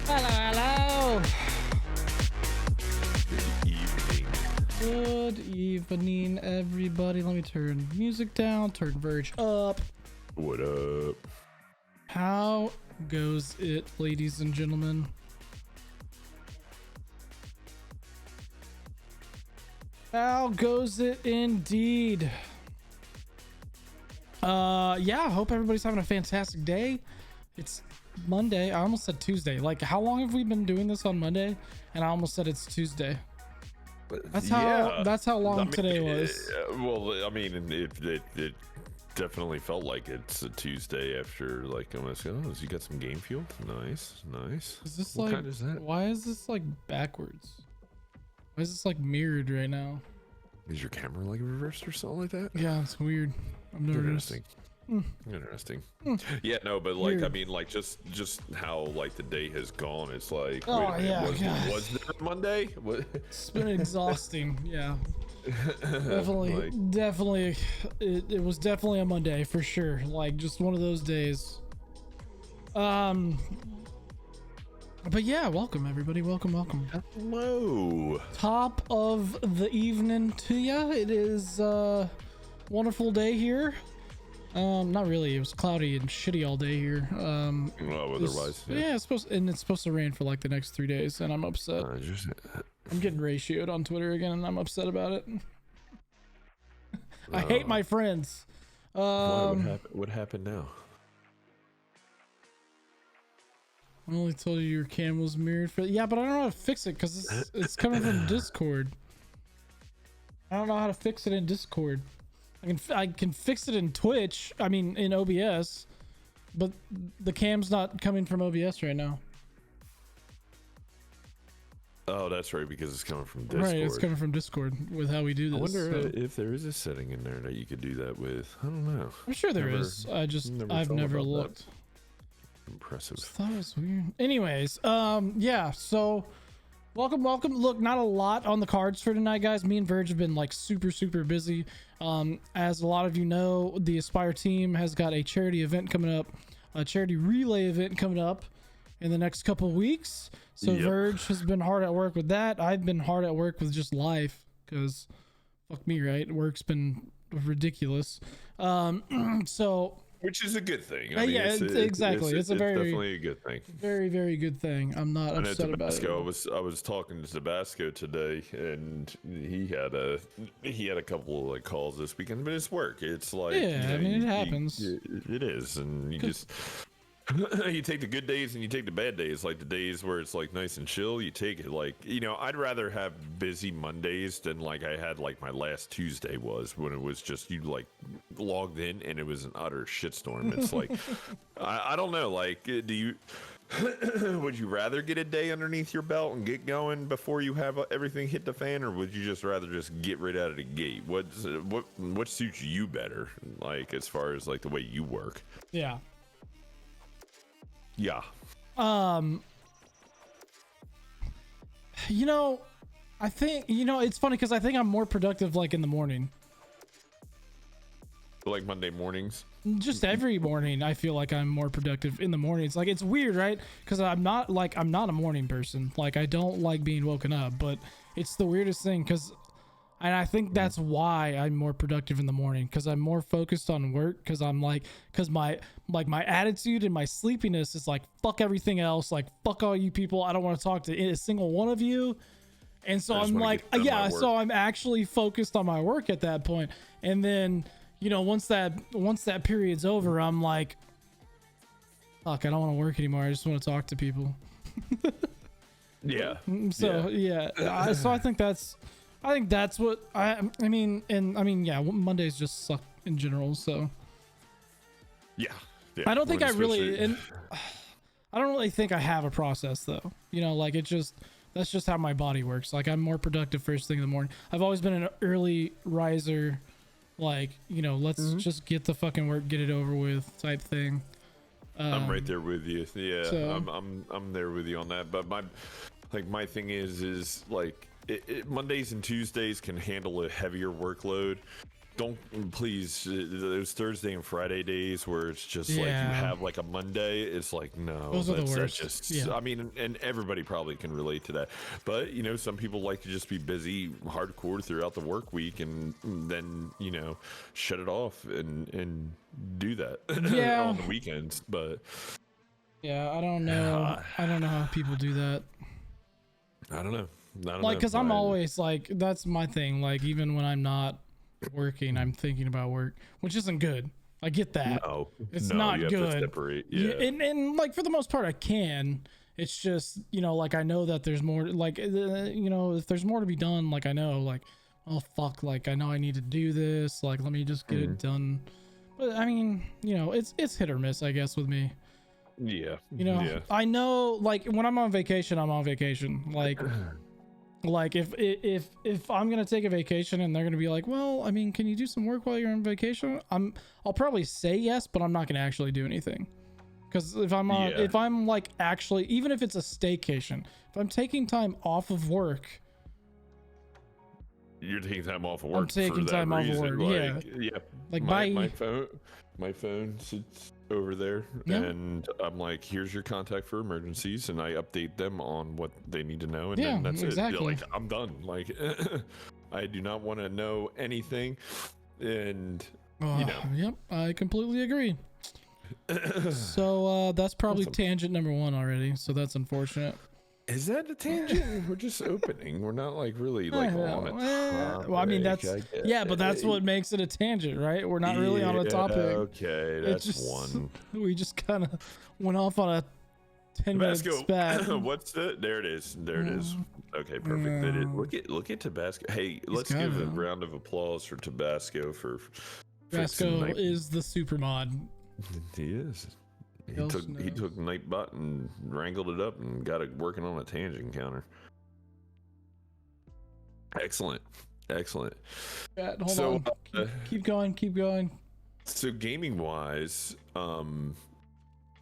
Hello, hello. Good evening, everybody. Let me turn music down, turn Verge up. What up? How goes it, ladies and gentlemen? How goes it indeed? Yeah, hope everybody's having a fantastic day. It's Monday. I almost said Tuesday. Like, how long have we been doing this on Monday? And I almost said it's Tuesday. That's how long today was. Well, I mean, it definitely felt like it's a Tuesday after, like, I'm gonna say, oh, you got some game fuel? Nice. Is this What kind is that? why is this like backwards? Why is this like mirrored right now? Is your camera like reversed or something like that? Yeah, it's weird. I've never Interesting. Interesting. Yeah, no, but like, Weird. I mean, like, just how like the day has gone. It's like, Oh, wait a minute, yeah, was there a Monday? What? It's been exhausting. Yeah, definitely, definitely. It was definitely a Monday for sure. Like just one of those days. But yeah, welcome everybody. Welcome. Hello. Top of the evening to ya. It is a wonderful day here. Not really. It was cloudy and shitty all day here. Well, otherwise, yeah, it's supposed to rain for like the next 3 days, and I'm upset. I'm getting ratioed on Twitter again, and I'm upset about it. I hate my friends. What happened now? I only told you your cam was mirrored for. Yeah, but I don't know how to fix it because it's coming from Discord. I don't know how to fix it in Discord. I can fix it in Twitch. I mean in OBS, but the cam's not coming from OBS right now. Oh, that's right, because it's coming from Discord. Right, it's coming from Discord with how we do this. I wonder if there is a setting in there that you could do that with. I don't know. I'm sure there is. I've never looked. Impressive. Just thought it was weird. Anyways, yeah, so welcome. Look, not a lot on the cards for tonight, guys. Me and Verge have been like super busy. As a lot of you know, the Aspire team has got a charity event coming up, a charity relay event coming up in the next couple weeks. So yep. Verge has been hard at work with that. I've been hard at work with just life because fuck me, right? Work's been ridiculous. So which is a good thing. I mean, yeah, exactly. It's definitely a good thing. Very good thing. I'm not upset about it. I was talking to Tabasco today, and he had a couple of like calls this weekend, but it's work. It's like, yeah, I mean, it happens. It is, and you just you take the good days and you take the bad days. Like the days where it's like nice and chill, you take it. Like, you know, I'd rather have busy Mondays than like I had like my last Tuesday was, when it was just you like logged in and it was an utter shitstorm. It's like I don't know, like, do you would you rather get a day underneath your belt and get going before you have everything hit the fan, or would you just rather just get right out of the gate? What suits you better, like as far as like the way you work? Yeah. Yeah. You know, I think, you know, it's funny because I think I'm more productive like in the morning. Like Monday mornings? Just every morning I feel like I'm more productive in the mornings. Like it's weird, right? Because I'm not a morning person. Like I don't like being woken up, but it's the weirdest thing because, and I think that's why I'm more productive in the morning, because I'm more focused on work, because my attitude and my sleepiness is like, fuck everything else, like fuck all you people, I don't want to talk to a single one of you. And so I'm like, yeah, so I'm actually focused on my work at that point. And then, you know, once that period's over, I'm like, fuck, I don't want to work anymore, I just want to talk to people. Yeah. So yeah, so I think that's what I mean, yeah, Mondays just suck in general, so yeah. I don't think I don't really think I have a process though, you know, like that's just how my body works. Like I'm more productive first thing in the morning. I've always been an early riser, like, you know, let's just get the fucking work, get it over with type thing. I'm right there with you. Yeah, so, I'm there with you on that. But my thing is like Mondays and Tuesdays can handle a heavier workload. Don't please those Thursday and Friday days where it's just like you have like a Monday. It's like, no, those are the worst. I mean, and everybody probably can relate to that. But you know, some people like to just be busy hardcore throughout the work week and then, you know, shut it off and do that on the weekends. But yeah, I don't know how people do that. I don't know. Like, because I'm always like, that's my thing. Like, even when I'm not working, I'm thinking about work, which isn't good. I get that. No, it's not you good. have to separate. Yeah. And like for the most part I can. It's just, you know, like I know that there's more, like, you know, if there's more to be done, like I know, like, oh fuck, like I know I need to do this, like let me just get it done. But I mean, you know, it's hit or miss, I guess, with me. Yeah. You know, I know, like when I'm on vacation, I'm on vacation. Like Like if I'm gonna take a vacation and they're gonna be like, well, I mean, can you do some work while you're on vacation? I'll probably say yes, but I'm not gonna actually do anything. Because if I'm like actually, even if it's a staycation, if I'm taking time off of work, you're taking time off of work. I'm taking time off of work. Yeah. Like my phone sits over there, and I'm like, here's your contact for emergencies, and I update them on what they need to know, and then that's exactly. it. Like, I'm done. Like, I do not want to know anything, and Yep, I completely agree. So that's probably tangent number 1 already. So that's unfortunate. Is that a tangent? We're just opening. We're not like really like on it. Well, I mean, but that's what makes it a tangent, right? We're not really on a topic. Okay, that's one. We just kind of went off on a 10-minute spat. What's the? There it is. There it is. Okay, perfect. Look at Tabasco. Hey, let's give a round of applause for Tabasco for. Tabasco is the super mod. He is. He took Nightbot and wrangled it up and got it working on a tangent counter. Excellent. Hold on. Keep going. So gaming wise,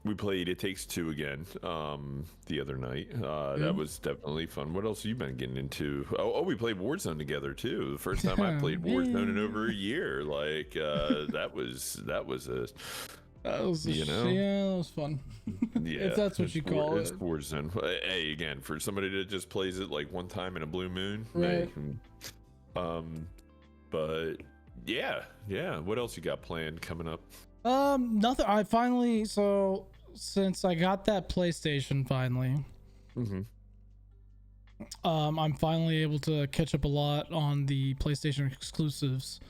we played It Takes Two again the other night. That was definitely fun. What else have you been getting into? Oh, we played Warzone together too. The first time I played Warzone in over a year. Like that was that was fun. Yeah, if that's what you call it. It's Warzone. Hey, again, for somebody that just plays it like one time in a blue moon, right? But yeah. What else you got planned coming up? Nothing. Since I got that PlayStation finally, I'm finally able to catch up a lot on the PlayStation exclusives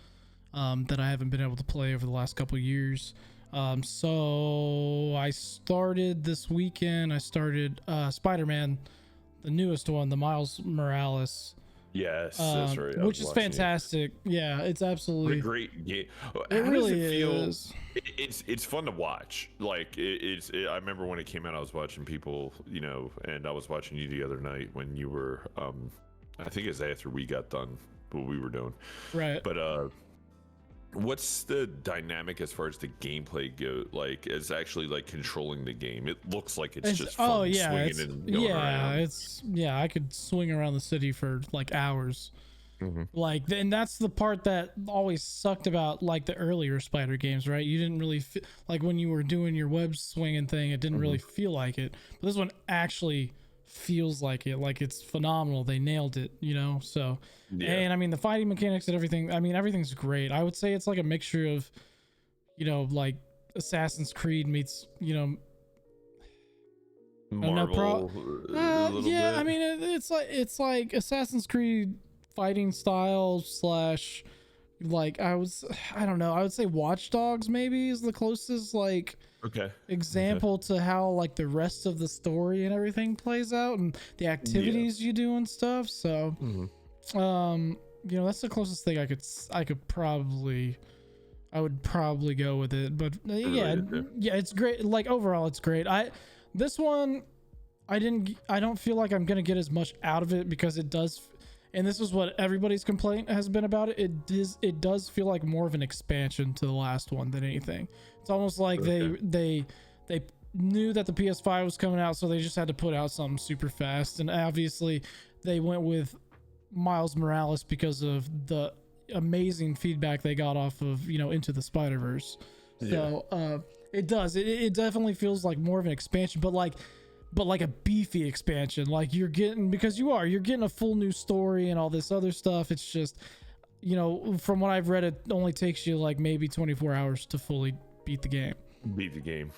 that I haven't been able to play over the last couple of years. So I started this weekend. I started Spider-Man, the newest one, the Miles Morales. Yes, that's right. Which is fantastic. Yeah, it's absolutely a great game. It really is. It's fun to watch. Like I remember when it came out, I was watching people, and I was watching you the other night when you were. I think it's after we got done what we were doing. Right. But what's the dynamic as far as the gameplay go? Like, it's actually like controlling the game. It looks like it's just fun swinging and going around. I could swing around the city for like hours. Like, and that's the part that always sucked about like the earlier Spider games, right? You didn't really like when you were doing your web swinging thing, it didn't really feel like it. But this one actually feels like it. Like, it's phenomenal. They nailed it, so and I mean the fighting mechanics and everything, I mean everything's great. I would say it's like a mixture of like Assassin's Creed meets Marvel, bit. I mean it's like Assassin's Creed fighting style / like I don't know, I would say Watch Dogs maybe is the closest example to how like the rest of the story and everything plays out and the activities you do and stuff. So that's the closest thing I would probably go with it. But it's great. Like overall it's great. This one I don't feel like I'm gonna get as much out of it because it does, and this is what everybody's complaint has been about it. It does feel like more of an expansion to the last one than anything. It's almost like they knew that the PS5 was coming out, so they just had to put out something super fast. And obviously, they went with Miles Morales because of the amazing feedback they got off of Into the Spider-Verse. So it does. It definitely feels like more of an expansion, but like a beefy expansion. Like you're getting a full new story and all this other stuff. It's just from what I've read, it only takes you like maybe 24 hours to fully beat the game.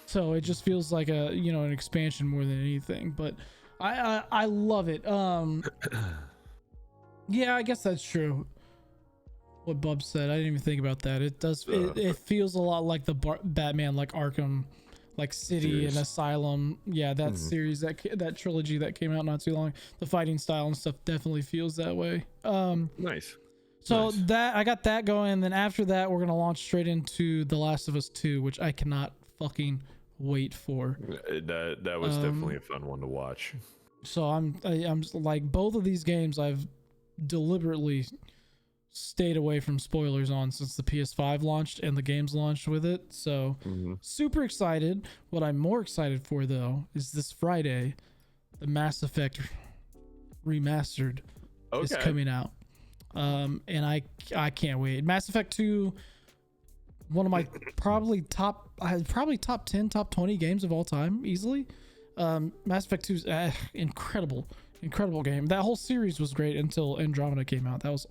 So it just feels like an expansion more than anything. But I love it. Yeah, I guess that's true. What Bub said, I didn't even think about that. It does. It feels a lot like the Batman, like Arkham, like City series. And Asylum. Yeah, that series, that trilogy that came out not too long. The fighting style and stuff definitely feels that way. Nice. So that I got that going, and then after that, we're gonna launch straight into The Last of Us 2, which I cannot fucking wait for. That was definitely a fun one to watch. So I'm like, both of these games I've deliberately stayed away from spoilers on since the PS5 launched and the games launched with it. So super excited. What I'm more excited for though is this Friday, the Mass Effect remastered is coming out. And I can't wait. Mass Effect 2, one of my probably top 10, top 20 games of all time, easily. Mass Effect 2 is incredible game. That whole series was great until Andromeda came out. That was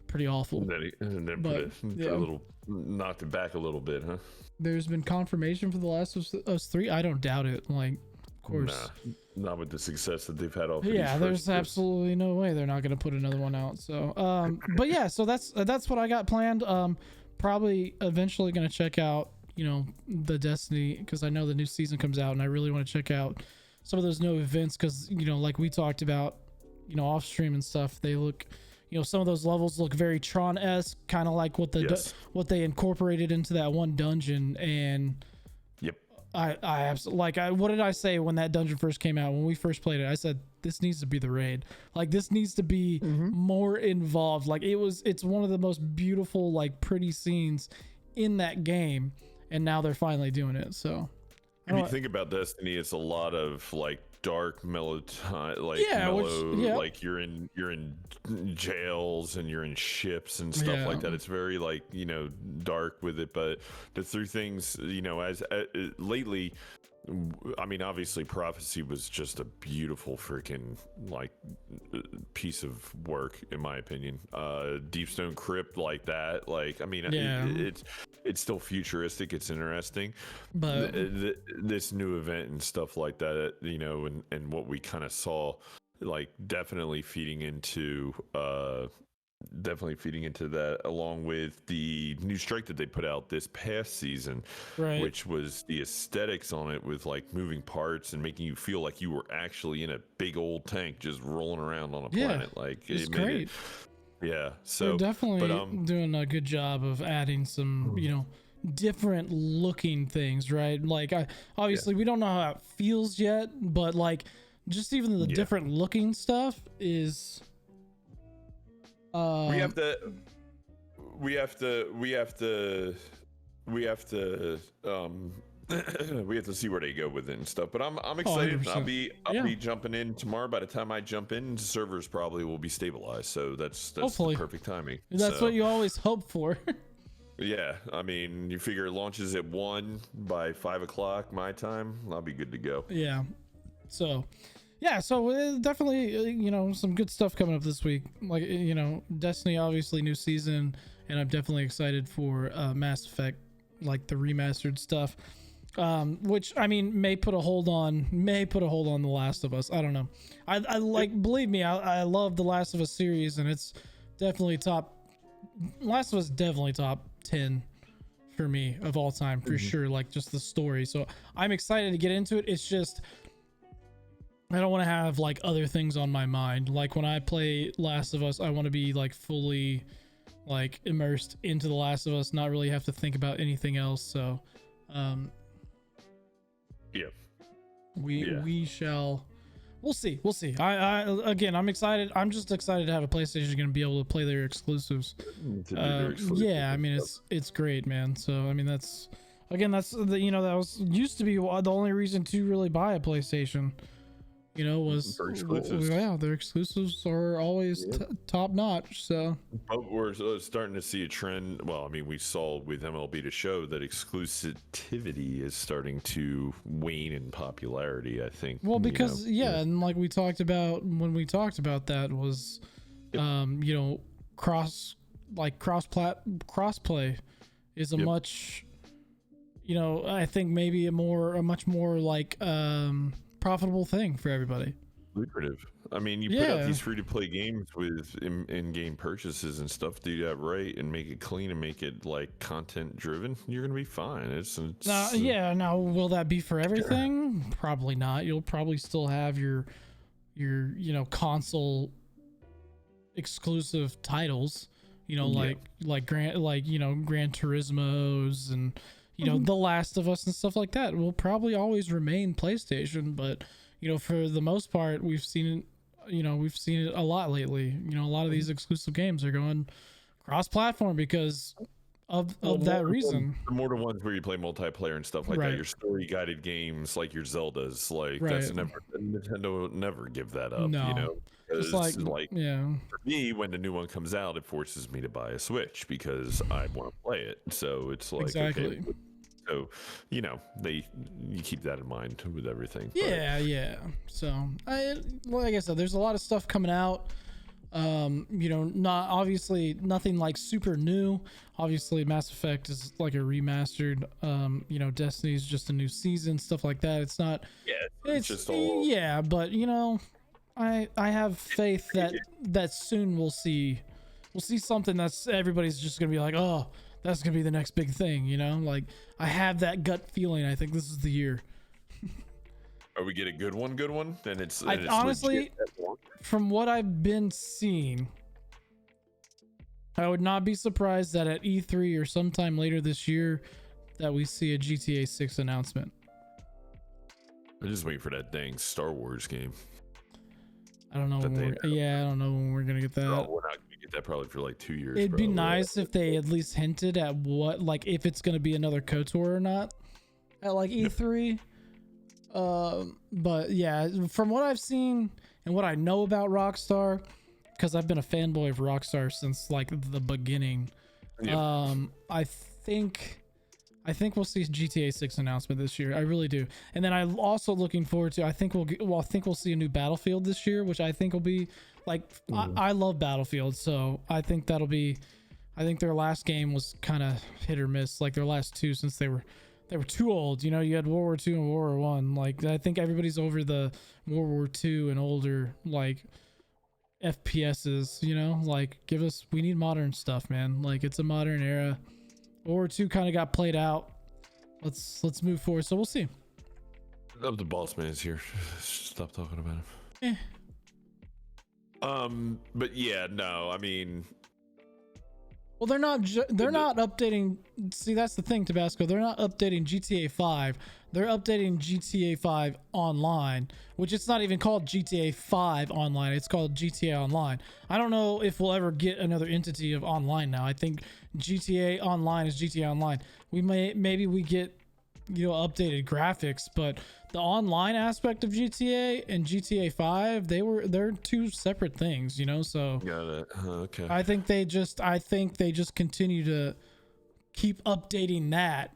pretty awful. And then put a little, knocked it back a little bit, huh? There's been confirmation for The Last of Us 3. I don't doubt it. Like, of course. Nah, not with the success that they've had off. Yeah, there's absolutely no way they're not going to put another one out. So, but yeah, so that's what I got planned. Probably eventually going to check out, the Destiny, because I know the new season comes out and I really want to check out some of those new events because, like we talked about, off stream and stuff, they look, some of those levels look very Tron-esque, kind of like what what they incorporated into that one dungeon. And I absolutely, like, what did I say when that dungeon first came out? When we first played it, I said, this needs to be the raid. Like, this needs to be more involved. Like, it's one of the most beautiful, like, pretty scenes in that game. And now they're finally doing it. So if you think about Destiny, it's a lot of like dark mellow, like like you're in jails and you're in ships and stuff like that. It's very like dark with it. But the three things as lately, I mean, obviously Prophecy was just a beautiful freaking like piece of work in my opinion. Deepstone Crypt, like that, like, I mean, it's still futuristic, it's interesting, but this new event and stuff like that, and what we kind of saw, like, definitely feeding into that, along with the new strike that they put out this past season, which was the aesthetics on it with like moving parts and making you feel like you were actually in a big old tank just rolling around on a planet. Like, it's great. So they're definitely doing a good job of adding some different looking things, right? Like, obviously we don't know how it feels yet, but like just even the different looking stuff is we have to see where they go with it and stuff, but I'm excited. I'll be jumping in tomorrow. By the time I jump in, servers probably will be stabilized, so that's the perfect timing. That's what you always hope for. Yeah, I mean, you figure it launches at 1 by 5 o'clock my time, I'll be good to go. So definitely some good stuff coming up this week, like Destiny, obviously new season, and I'm definitely excited for Mass Effect, like the remastered stuff, which, I mean, may put a hold on The Last of Us. I don't know. I like, believe me, I love the Last of Us series, and it's definitely Last of Us definitely top 10 for me of all time, for sure. Like, just the story. So I'm excited to get into it. It's just, I don't want to have like other things on my mind. Like, when I play Last of Us, I want to be like fully like immersed into The Last of Us, not really have to think about anything else. So we'll see. Again, I'm excited. I'm just excited to have a PlayStation going to be able to play their exclusives. I mean, it's great, man. So I mean, that's the, that was used to be the only reason to really buy a PlayStation. Was their exclusives are always top notch. So, but we're starting to see a trend. Well, I mean, we saw with MLB The Show that exclusivity is starting to wane in popularity, I think. Well, because and like we talked about when we talked about that was, crossplay is a much, I think maybe a much more like profitable thing for everybody. Lucrative. I mean, you put out these free-to-play games with in-game purchases and stuff, do that right and make it clean and make it like content driven, you're gonna be fine. Now will that be for everything? Probably not. You'll probably still have your console exclusive titles, like Gran Turismo's and The Last of Us and stuff like that will probably always remain PlayStation, but for the most part, we've seen it a lot lately. A lot of these exclusive games are going cross-platform because of that reason. The more the ones where you play multiplayer and stuff like that, your story guided games like your Zeldas, like that's never, Nintendo will never give that up. No. It's like yeah. For me, when the new one comes out, it forces me to buy a Switch because I want to play it. So it's like exactly. Okay, so you keep that in mind with everything. Yeah. So like I said, there's a lot of stuff coming out. Not obviously nothing like super new. Obviously, Mass Effect is like a remastered. Destiny's just a new season, stuff like that. It's not. Yeah, it's just all. Yeah, but I have faith that soon we'll see something that's everybody's just gonna be like, oh, that's gonna be the next big thing. Like I have that gut feeling. I think this is the year. Or we get a good one, then it's honestly, from what I've been seeing, I would not be surprised that at E3 or sometime later this year that we see a GTA 6 announcement. I'm just waiting for that dang Star Wars game. I don't know. I don't know when we're gonna get that. We're not gonna get that probably for like 2 years. It'd be nice if they at least hinted at what, like, if it's gonna be another KOTOR or not at like E3. But yeah, from what I've seen and what I know about Rockstar, because I've been a fanboy of Rockstar since like the beginning. Yep. I think we'll see a GTA 6 announcement this year. I really do. And then I'm also looking forward to, I think we'll see a new Battlefield this year, which I think will be like, I love Battlefield. So I think I think their last game was kind of hit or miss, like their last two, since they were too old. You had World War II and World War I. Like, I think everybody's over the World War II and older, like, FPSs, like, we need modern stuff, man. Like, it's a modern era. World War II kind of got played out. Let's move forward. So we'll see. The boss man's here. Stop talking about him. But yeah, no, I mean, well, they're not updating. See, that's the thing, Tabasco. They're not updating GTA 5. They're updating GTA 5 Online, which it's not even called GTA 5 Online. It's called GTA Online. I don't know if we'll ever get another entity of Online now. I think GTA Online is GTA Online. Maybe we get updated graphics, but the online aspect of GTA and GTA 5, they're two separate things, so got it. Okay. I think they just continue to keep updating that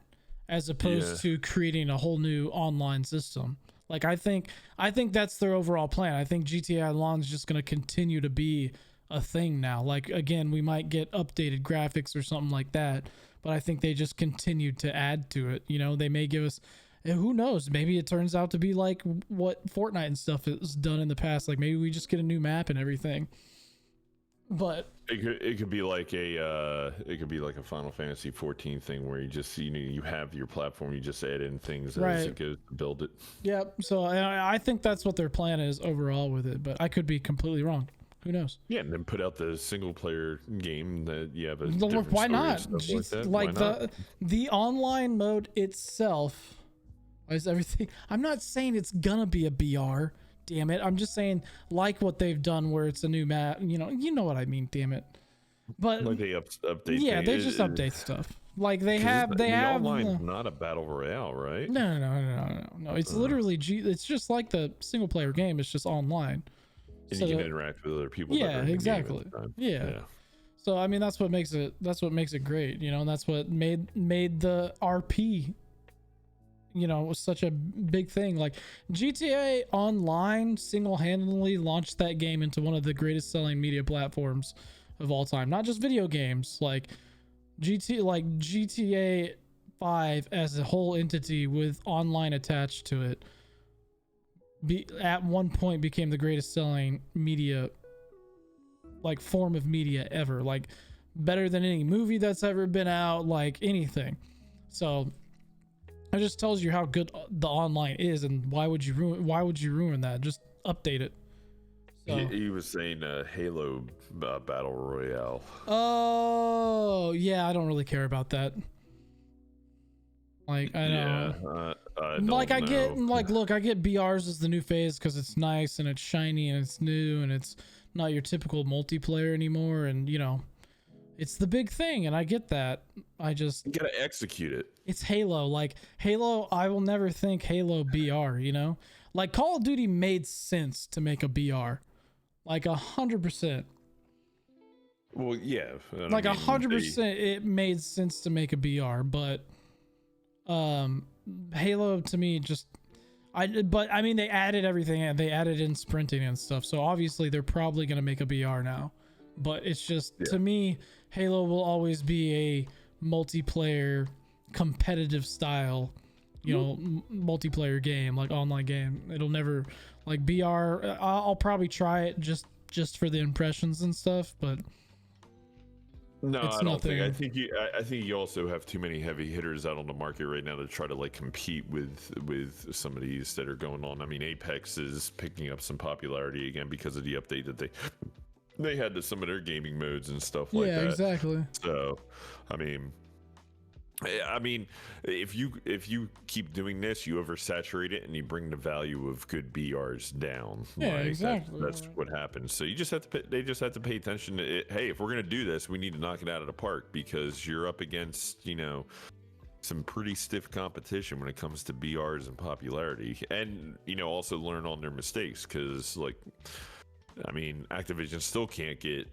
as opposed to creating a whole new online system. Like, I think that's their overall plan. I think GTA Online is just going to continue to be a thing now. Like, again, we might get updated graphics or something like that, but I think they just continue to add to it. They may give us, who knows, maybe it turns out to be like what Fortnite and stuff has done in the past. Like, maybe we just get a new map and everything. But it could be like a Final Fantasy 14 thing where you just you have your platform, you just add in things as it goes to build it. Yep. So I think that's what their plan is overall with it, but I could be completely wrong. Who knows? Yeah, and then put out the single player game that you have a why not? The online mode itself is everything. I'm not saying it's gonna be a BR. Damn it. I'm just saying, like what they've done where it's a new map, you know what I mean, damn it. But like they update. Yeah, they just update stuff. Like they have online not a battle royale, right? No. It's literally it's just like the single player game, it's just online. And so you can interact with other people. Yeah, exactly. Yeah. So I mean, that's what makes it great, and that's what made the RP was such a big thing. Like, GTA Online single-handedly launched that game into one of the greatest selling media platforms of all time. Not just video games, like GTA 5 as a whole entity with online attached to it. At one point became the greatest selling media, like, form of media ever, like better than any movie that's ever been out, like anything. So it just tells you how good the online is, and why would you ruin that? Just update it. So, he was saying Halo Battle Royale. Oh yeah, I don't really care about that. Like I know. I Like I don't get know. like look, I get BRs as the new phase because it's nice and it's shiny and it's new and it's not your typical multiplayer anymore, and you know, it's the big thing, and I get that. I just You gotta execute it. it's Halo. Like Halo, I will never think Halo BR, you know? Like Call of Duty made sense to make a BR. Like 100%. Well, yeah. Like 100% it made sense to make a BR, but Halo to me just but I mean they added everything and they added in sprinting and stuff. So obviously they're probably going to make a BR now. But it's just to me Halo will always be a multiplayer competitive style, you know, multiplayer game, like online game. It'll never like BR. I'll probably try it just for the impressions and stuff, but no, it's I don't nothing. think. I think you also have too many heavy hitters out on the market right now to try to like compete with some of these that are going on. I mean, Apex is picking up some popularity again because of the update that they had to some of their gaming modes and stuff like that. Yeah, exactly. So, I mean, if you keep doing this, you oversaturate it and you bring the value of good BRs down. Yeah, like, exactly. That's what happens. So you just have to. They just have to pay attention to it. Hey, if we're gonna do this, we need to knock it out of the park because you're up against some pretty stiff competition when it comes to BRs and popularity, and also learn on their mistakes because like. I mean, Activision still can't get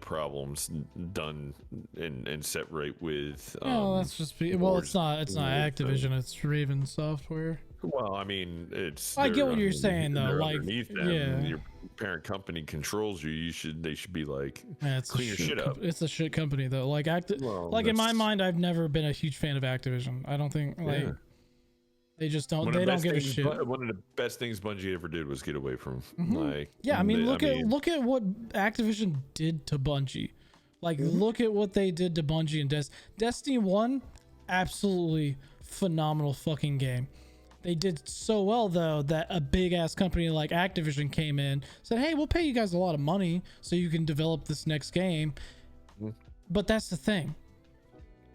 problems done and set right with. That's just it's not Activision, it's Raven Software. Well, I mean, it's. I get what you're saying though. Like, your parent company controls you. They should be like, clean your shit up. It's a shit company though. Like in my mind, I've never been a huge fan of Activision. I don't think like. They just don't. They don't give a shit. One of the best things Bungie ever did was get away from like. Yeah, I mean, look at what Activision did to Bungie. Like, look at what they did to Bungie and Destiny 1, absolutely phenomenal fucking game. They did so well though that a big ass company like Activision came in, said, "Hey, we'll pay you guys a lot of money so you can develop this next game." But that's the thing.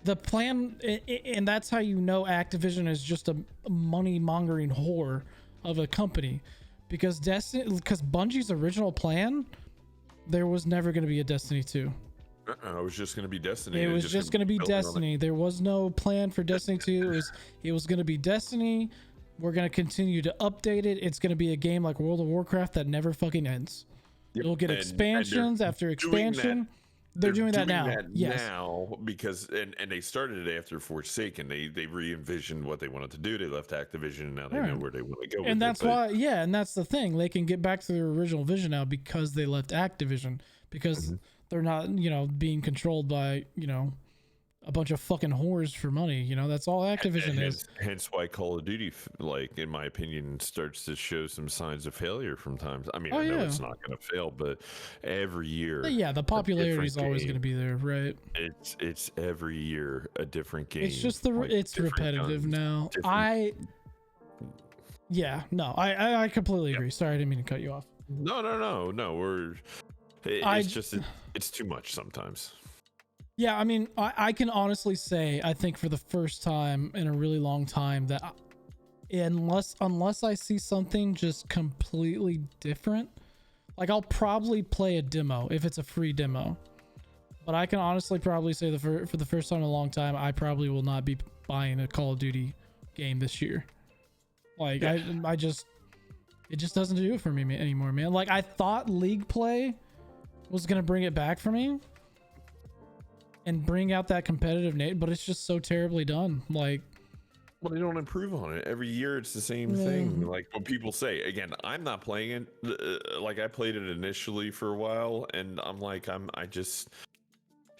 The plan, and that's how you know Activision is just a money mongering whore of a company, because Bungie's original plan, there was never going to be a Destiny 2. It was just going to be Destiny. It was just going to be Destiny. There was no plan for Destiny 2. It was going to be Destiny. We're going to continue to update it. It's going to be a game like World of Warcraft that never fucking ends. It'll get expansions after expansion. They're doing that now. Yes. Now because and they started it after Forsaken. They re-envisioned what they wanted to do. They left Activision and now they know where they want to go. And that's why, and that's the thing. They can get back to their original vision now because they left Activision, because they're not, being controlled by, a bunch of fucking whores for money. That's all Activision is. Hence why Call of Duty, like in my opinion, starts to show some signs of failure from times. I mean, I know it's not going to fail, but every year, the popularity is always going to be there, right? It's every year a different game. It's just it's repetitive now. I completely agree. Sorry, I didn't mean to cut you off. No. It's too much sometimes. Yeah, I mean, I can honestly say, I think for the first time in a really long time that unless I see something just completely different, like I'll probably play a demo if it's a free demo. But I can honestly probably say for the first time in a long time, I probably will not be buying a Call of Duty game this year. Like it just doesn't do it for me anymore, man. Like I thought League play was gonna bring it back for me and bring out that competitive but it's just so terribly done. Like, well, they don't improve on it every year. It's the same thing. Like what people say. Again, I'm not playing it. Like I played it initially for a while, and I'm like, I just,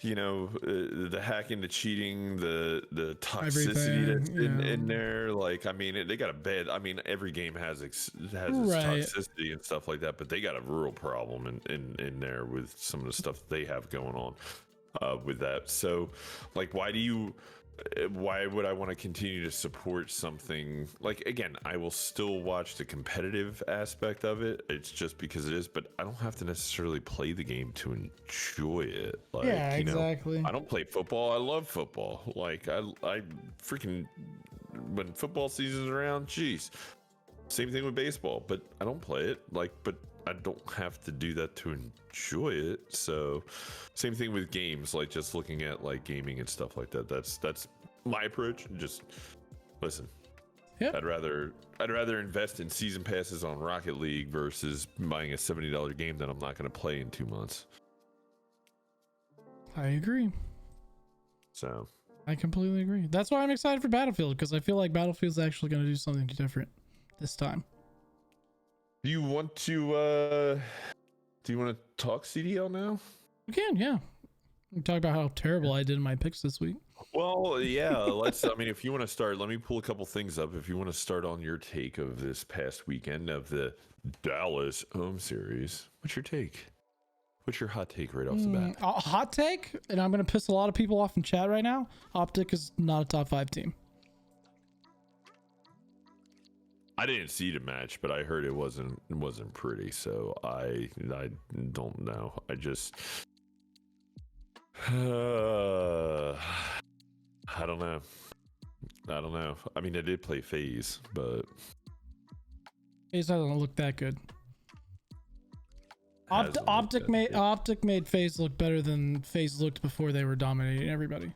the hacking, the cheating, the toxicity that's in there. Like, I mean, they got a bad. I mean, every game has its toxicity and stuff like that, but they got a real problem in there with some of the stuff that they have going on. With that, so like why do you why would I want to continue to support something like, again, I will still watch the competitive aspect of it. It's just because it is, but I don't have to necessarily play the game to enjoy it. Like, Yeah, exactly. I don't play football. I love football. Like I freaking, when football season's around, geez. Same thing with baseball, but I don't play it. Like, but I don't have to do that to enjoy it. So same thing with games, like just looking at like gaming and stuff like that. That's my approach. Just listen. Yep. I'd rather invest in season passes on Rocket League versus buying a $70 game that I'm not going to play in 2 months. I agree. So I completely agree. That's why I'm excited for Battlefield, because I feel like Battlefield's actually going to do something different this time. do you want to talk CDL now? We can, yeah. We can talk about how terrible I did in my picks this week. Well, yeah, let's, I mean, if you want to start, let me pull a couple things up. If you want to start on your take of this past weekend of the Dallas home series, what's your take? What's your hot take right off the bat? Hot take, and I'm going to piss a lot of people off in chat right now. Optic is not a top 5 team. I didn't see the match, but I heard it wasn't pretty, so I don't know. I just I don't know. I mean, I did play FaZe, but FaZe doesn't look that good. Optic made FaZe look better than FaZe looked before they were dominating everybody.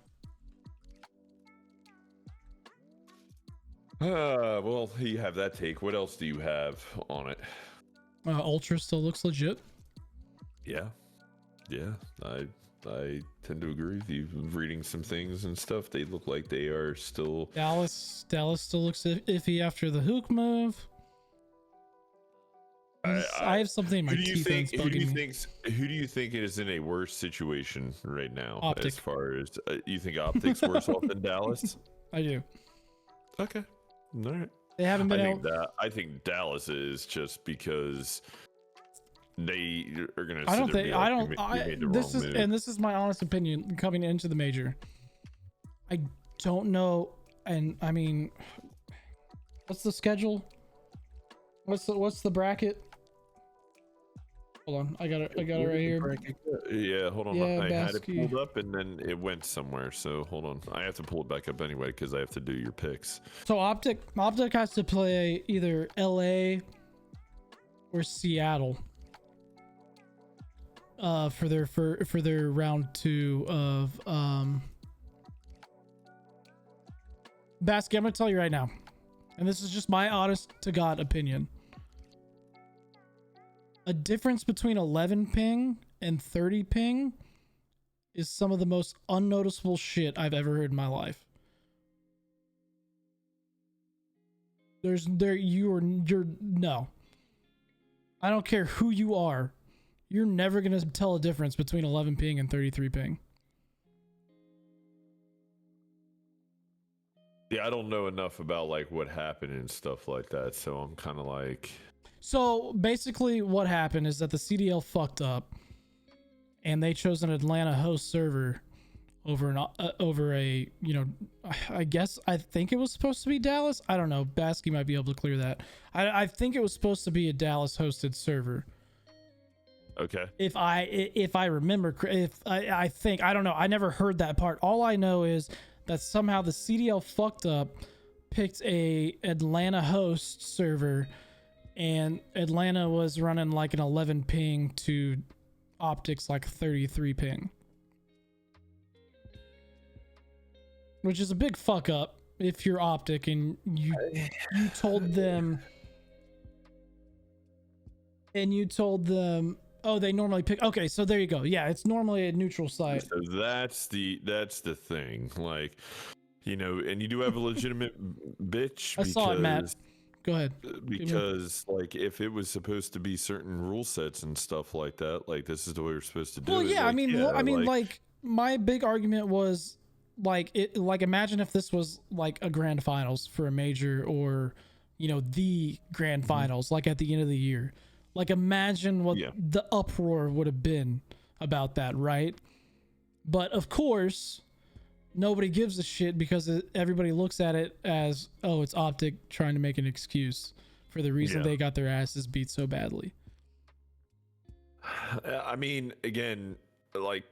Well, you have that take. What else do you have on it? Ultra still looks legit. Yeah, I tend to agree with you. Reading some things and stuff, they look like they are still. Dallas still looks iffy after the Hook move. I have something in my teeth that's bugging me. Who do you think is in a worse situation right now? Optic. As far as you think Optic's worse off than Dallas? I do. Okay, all right. They haven't been I think Dallas is just because they are gonna. This is my honest opinion coming into the major. I don't know, and I mean, what's the schedule? What's the bracket? Hold on, I got it right here. Yeah, hold on. Yeah, I had it pulled up and then it went somewhere. So hold on, I have to pull it back up anyway because I have to do your picks. So Optic has to play either LA or Seattle for their round 2 of Basket. I'm gonna tell you right now, and this is just my honest to God opinion. A difference between 11 ping and 30 ping is some of the most unnoticeable shit I've ever heard in my life. No. I don't care who you are. You're never going to tell a difference between 11 ping and 33 ping. Yeah, I don't know enough about like what happened and stuff like that, so I'm kind of like. So basically what happened is that the CDL fucked up and they chose an Atlanta host server over a, you know, I think it was supposed to be Dallas. I don't know. Basky might be able to clear that. I think it was supposed to be a Dallas hosted server. Okay. If I remember, I think, I don't know. I never heard that part. All I know is that somehow the CDL fucked up, picked a Atlanta host server, and Atlanta was running like an 11 ping to Optics like 33 ping. Which is a big fuck up if you're Optic and you told them oh, they normally pick. Okay, so there you go. Yeah, it's normally a neutral site. So that's the thing. Like, you know, and you do have a legitimate bitch. I saw it, Matt. Go ahead. Because like if it was supposed to be certain rule sets and stuff like that, like this is the way we're supposed to do it. Well, yeah, like, I mean, like my big argument was like imagine if this was like a grand finals for a major, or you know, the grand finals, like at the end of the year. Like imagine what the uproar would have been about that, right? But of course, nobody gives a shit because everybody looks at it as, oh, it's Optic trying to make an excuse for the reason they got their asses beat so badly. I mean, again, like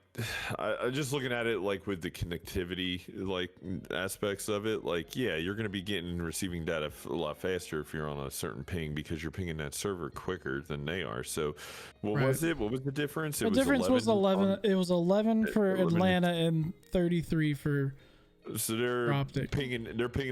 I just looking at it like with the connectivity like aspects of it, like you're going to be getting and receiving data a lot faster if you're on a certain ping because you're pinging that server quicker than they are. So what was it? What was the difference? The difference was 11. It was 11 for 11. Atlanta and 33 for. So they're pinging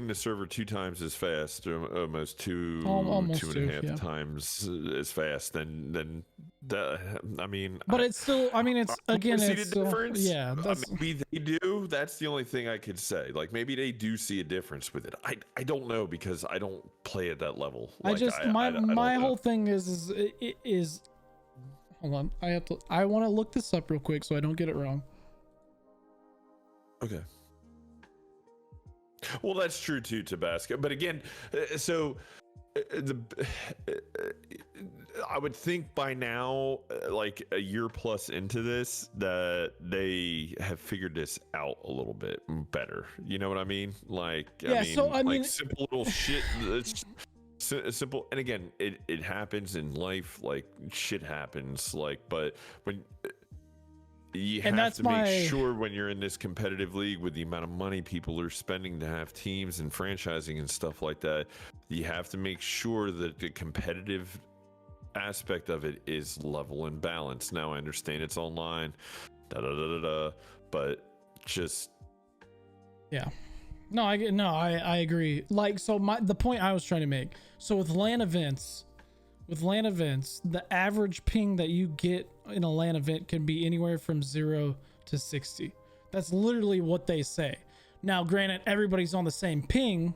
the server 2 times as fast, or almost two and a half times as fast than that. I mean, but it's still. I mean, it's again. It's still, difference. Yeah, maybe they do. That's the only thing I could say. Like maybe they do see a difference with it. I don't know because I don't play at that level. Like, my whole thing is hold on. I want to look this up real quick so I don't get it wrong. Okay. Well, that's true too, Tabasco. But again, so I would think by now, like a year plus into this, that they have figured this out a little bit better. You know what I mean? Like, I mean, simple little shit. It's simple. And again, it happens in life. Like shit happens. Like, but when. You have to make sure when you're in this competitive league with the amount of money people are spending to have teams and franchising and stuff like that, you have to make sure that the competitive aspect of it is level and balanced. Now I understand it's online, but just I agree. Like, so the point I was trying to make. So with LAN events, the average ping that you get in a LAN event can be anywhere from 0 to 60. That's literally what they say. Now, granted, everybody's on the same ping,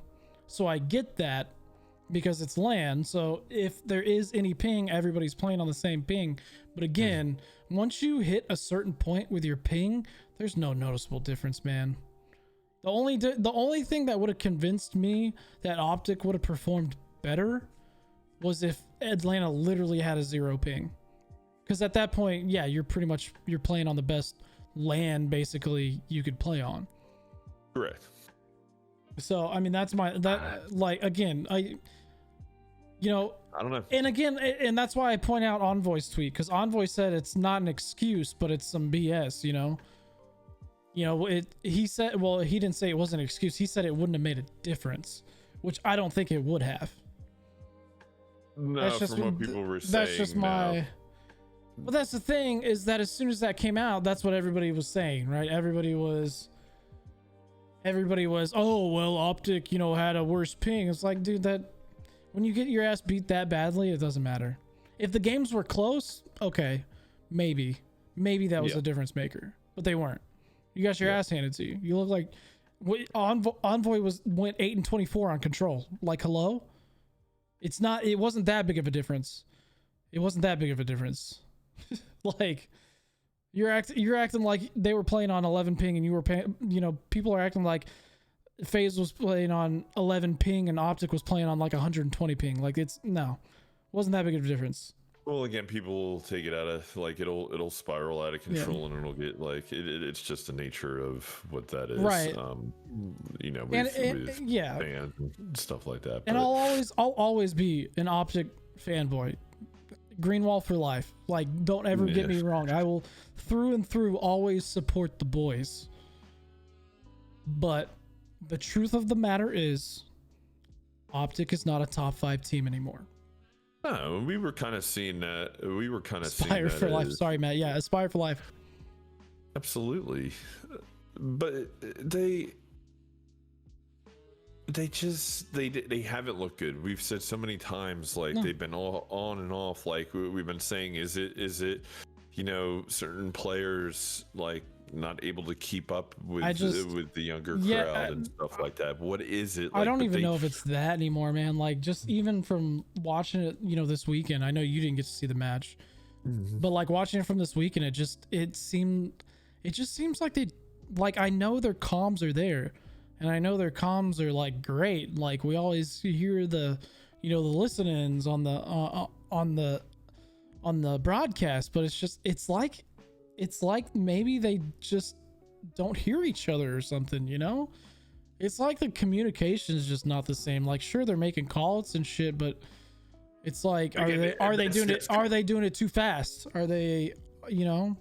so I get that because it's LAN. So if there is any ping, everybody's playing on the same ping. But again, once you hit a certain point with your ping, there's no noticeable difference, man. The only thing that would have convinced me that Optic would have performed better was if Atlanta literally had a 0 ping, because at that point, you're playing on the best LAN basically you could play on. Correct. So I mean, that's like again, I don't know. And again, and that's why I point out Envoy's tweet, because Envoy said it's not an excuse, but it's some BS. He said, well, he didn't say it wasn't an excuse. He said it wouldn't have made a difference, which I don't think it would have. No, that's just from what people were saying. That's just But that's the thing, is that as soon as that came out, that's what everybody was saying, right? Everybody was, oh, well, Optic, had a worse ping. It's like, dude, that when you get your ass beat that badly, it doesn't matter. If the games were close, okay, maybe that was a difference maker, but they weren't. You got your ass handed to you. You look like Envoy went 8 and 24 on Control. Like, hello? It wasn't that big of a difference. Like, you're acting like they were playing on 11 ping and you were people are acting like FaZe was playing on 11 ping and Optic was playing on like 120 ping. Like, wasn't that big of a difference. Well, again, people will take it out of, like, it'll spiral out of control, and it'll get, like, it's just the nature of what that is, right? With fans and stuff like that. And I'll always be an Optic fanboy, Greenwall for life. Like, don't ever get me wrong. I will through and through always support the boys. But the truth of the matter is, Optic is not a top 5 team anymore. No, we were kind of seeing that. Aspire for life. Sorry, Matt. Yeah, Aspire for life. Absolutely. But they haven't looked good. We've said so many times, like, they've been all on and off. Like, we've been saying, is it certain players, like, not able to keep up with the younger crowd and stuff like that? What is it? Like, I don't even know if it's that anymore, man. Like, just even from watching it, this weekend, I know you didn't get to see the match, but like watching it from this weekend, it just seems like I know their comms are there, and I know their comms are like great. Like, we always hear the listen-ins on the broadcast, but it's like maybe they just don't hear each other or something, you know? It's like the communication is just not the same. Like, sure, they're making calls and shit, but it's like, are they doing it too fast? Are they, you know,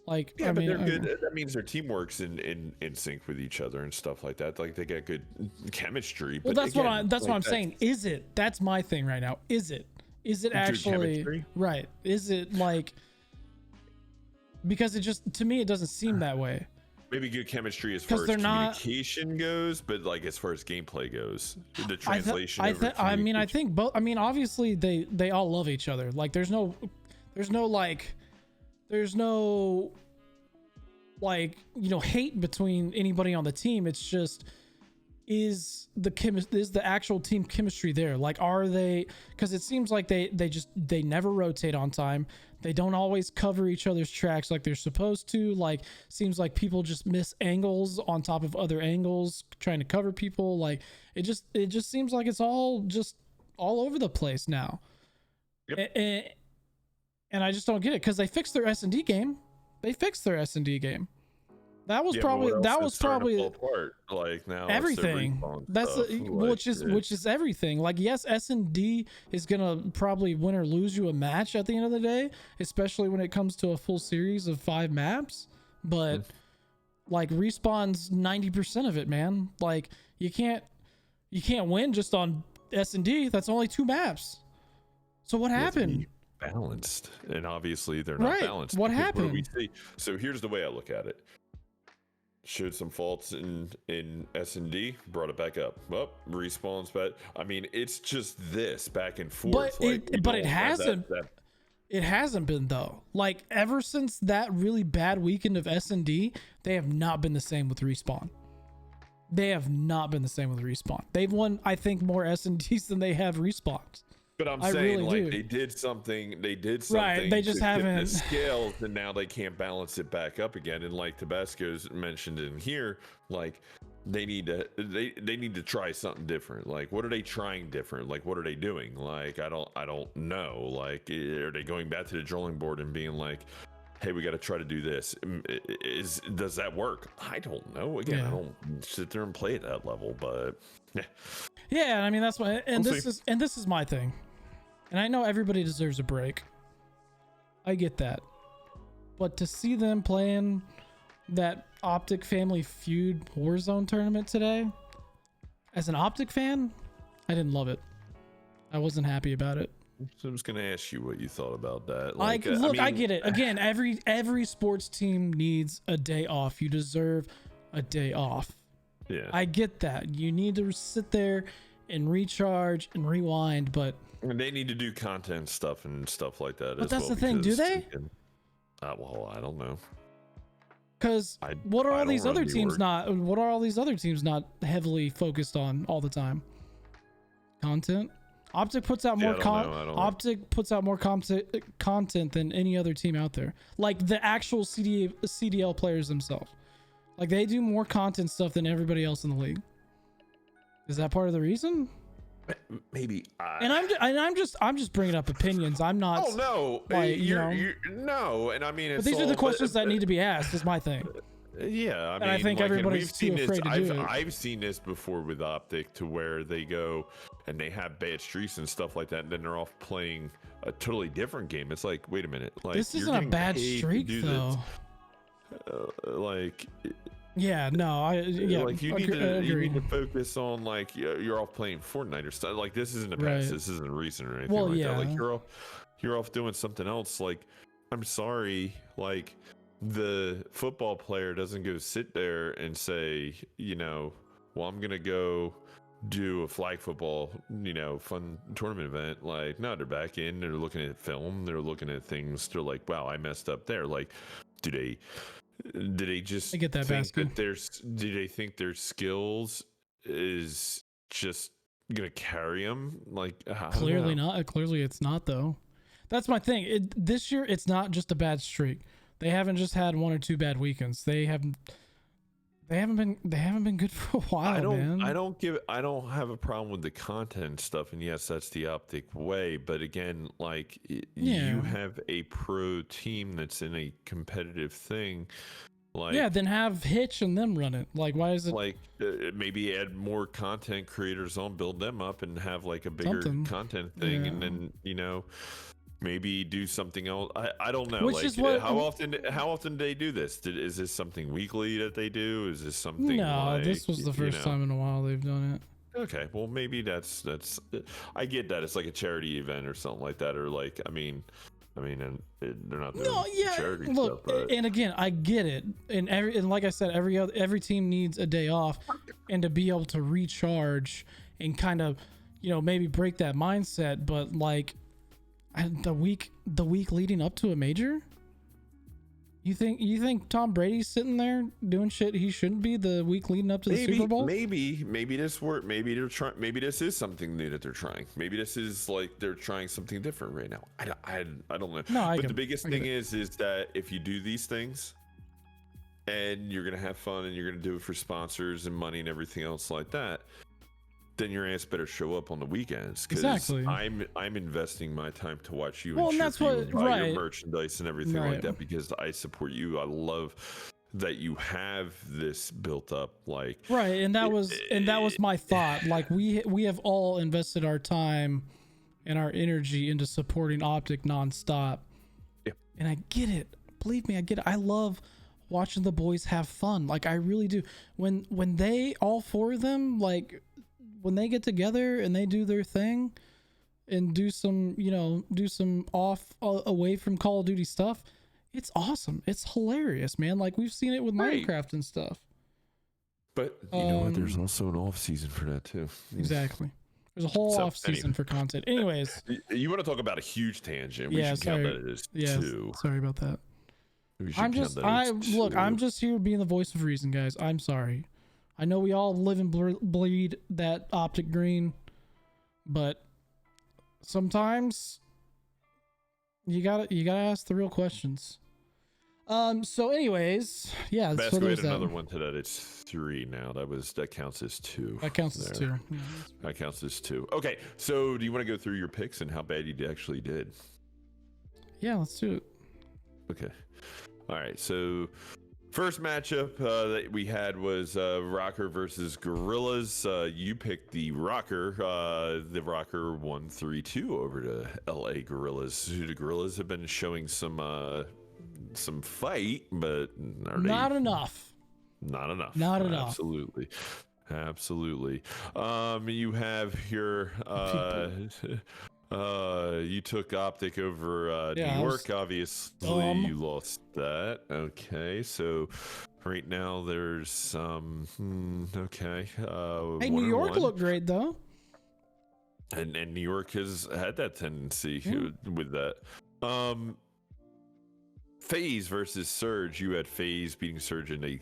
like, yeah, but they're good. That means their teamwork's in sync with each other and stuff like that. Like they got good chemistry. Well, but that's what I'm saying. Is it? That's my thing right now. Is it actually right? Is it like, because it just, to me, it doesn't seem that way. Maybe good chemistry as far as communication goes, but like as far as gameplay goes, the translation. I think both. I mean, obviously they all love each other. Like there's no like, you know, hate between anybody on the team. It's just, is the actual team chemistry there? Like, are they, because it seems like they never rotate on time. They don't always cover each other's tracks like they're supposed to. Like, seems like people just miss angles on top of other angles trying to cover people. Like, it just seems like it's all over the place now. Yep. And I just don't get it, because they fixed their S&D game. That was probably apart. Like now everything. That's which is everything. Like, yes, S&D is gonna probably win or lose you a match at the end of the day, especially when it comes to a full series of 5 maps. But like, Respawn's 90% of it, man. Like, you can't win just on S&D. That's only 2 maps. So what happened? Balanced, and obviously they're not balanced. What happened? What do we see? So here's the way I look at it. Showed some faults in S&D, brought it back up. Well, Respawn's bad. I mean, it's just this back and forth. But it hasn't. It hasn't been, though. Like, ever since that really bad weekend of S&D, they have not been the same with Respawn. They've won, I think, more S&Ds than they have Respawns. But I'm saying, really, like, they did something. Right. They just haven't the scales, and now they can't balance it back up again. And like Tabasco's mentioned in here, like they need to try something different. Like, what are they trying different? Like, what are they doing? Like, I don't know. Like, are they going back to the drawing board and being like, hey, we got to try to do this? Does that work? I don't know. Again, I don't sit there and play at that level, but yeah, I mean, that's why. And this is my thing. And I know everybody deserves a break. I get that. But to see them playing that Optic Family Feud Warzone tournament today, as an Optic fan, I didn't love it. I wasn't happy about it. So I'm just gonna ask you what you thought about that. Like, look, I get it. Again, every sports team needs a day off. You deserve a day off. Yeah, I get that. You need to sit there and recharge and rewind, but they need to do content stuff and stuff like that. But that's the thing. Do they? Well, I don't know. Because what are all these other teams not heavily focused on all the time? Content. Optic puts out more content than any other team out there. Like, the actual CDL players themselves. Like, they do more content stuff than everybody else in the league. Is that part of the reason? Maybe. I'm just bringing up opinions. I'm not. Oh no! Like, no, and I mean, but these are the questions that need to be asked. Is my thing. Yeah, I mean, I think everybody's too afraid to do it. I've seen this before with Optic, to where they go and they have bad streaks and stuff like that, and then they're off playing a totally different game. It's like, wait a minute, like, this isn't a bad streak though. Yeah, no, like, you need to focus on, like, you're off playing Fortnite or stuff. Like, this isn't a past, this isn't recent or anything that. Like, you're off doing something else. Like, I'm sorry, like, the football player doesn't go sit there and say, well, I'm gonna go do a flag football, fun tournament event. Like, no, they're back in, they're looking at film, they're looking at things, they're like, wow, I messed up there. Like, do they just get that think that do they think their skills is just gonna carry them? Like, clearly not. Clearly it's not, though. That's my thing. This year it's not just a bad streak. They haven't just had 1 or 2 bad weekends. They haven't been good for a while, man. I don't have a problem with the content stuff, and yes, that's the Optic way. But again, like, you have a pro team that's in a competitive thing. Like, yeah, then have Hitch and them run it. Like, why is it like maybe add more content creators on, build them up, and have like a bigger Something. content thing, Yeah. and then maybe do something else. I don't know. Which like, is what- how often do they do this? Is this something weekly that they do? Is this something? No, like, this was the first time in a while they've done it. Okay, well maybe that's. I get that it's like a charity event or something like that, or like and they're not doing No, yeah. charity Look, stuff, but and again, I get it, and like I said, every team needs a day off, and to be able to recharge and kind of, maybe break that mindset. But like, the week leading up to a major, you think Tom Brady's sitting there doing shit he shouldn't be the week leading up to the Super Bowl? Maybe this work. Maybe they're trying. Maybe this is something new that they're trying. Maybe this is like they're trying something different right now. I don't know. No, but the biggest thing is that if you do these things, and you're gonna have fun, and you're gonna do it for sponsors and money and everything else like that, then your ass better show up on the weekends, because Exactly. I'm investing my time to watch you Well, and and that's cheer for you what- and buy right. your merchandise and everything Right. like that, because I support you. I love that you have this built up, like Right, and that was my thought. Like, we have all invested our time and our energy into supporting Optic nonstop. Yeah. And I get it. Believe me, I get it. I love watching the boys have fun. Like, I really do. When they, all four of them, like, when they get together and they do their thing and do some away from Call of Duty stuff, it's awesome. It's hilarious, man. Like, we've seen it with Right. Minecraft and stuff. But you know what? There's also an off season for that too. Exactly. There's a whole So, off season anyway. for content. Anyways, You want to talk about a huge tangent? We Yeah, should count sorry. that as yeah, two. sorry about that. We should I'm count just that as look, two. I'm just here being the voice of reason, guys. I'm sorry. I know we all live and bleed that Optic Green, but sometimes you gotta ask the real questions. So anyways, yeah, so Basket there's had another that. one to that. It's 3 now. That counts as 2. That counts as there. 2. Yeah, That counts as 2. Okay, so do you want to go through your picks and how bad you actually did? yeah, let's do it. Okay. All right. So first matchup that we had was Rocker versus Gorillas. You picked the Rocker. The Rocker won 3-2 over to LA Gorillas. The Gorillas have been showing some fight, but Not enough. Not enough. Not enough. Absolutely. You have here. You took Optic over Yeah, New I York. Obviously, you lost that. Okay, so right now there's okay. Hey, New York looked great though. and New York has had that tendency with that. FaZe versus Surge. You had FaZe beating Surge and they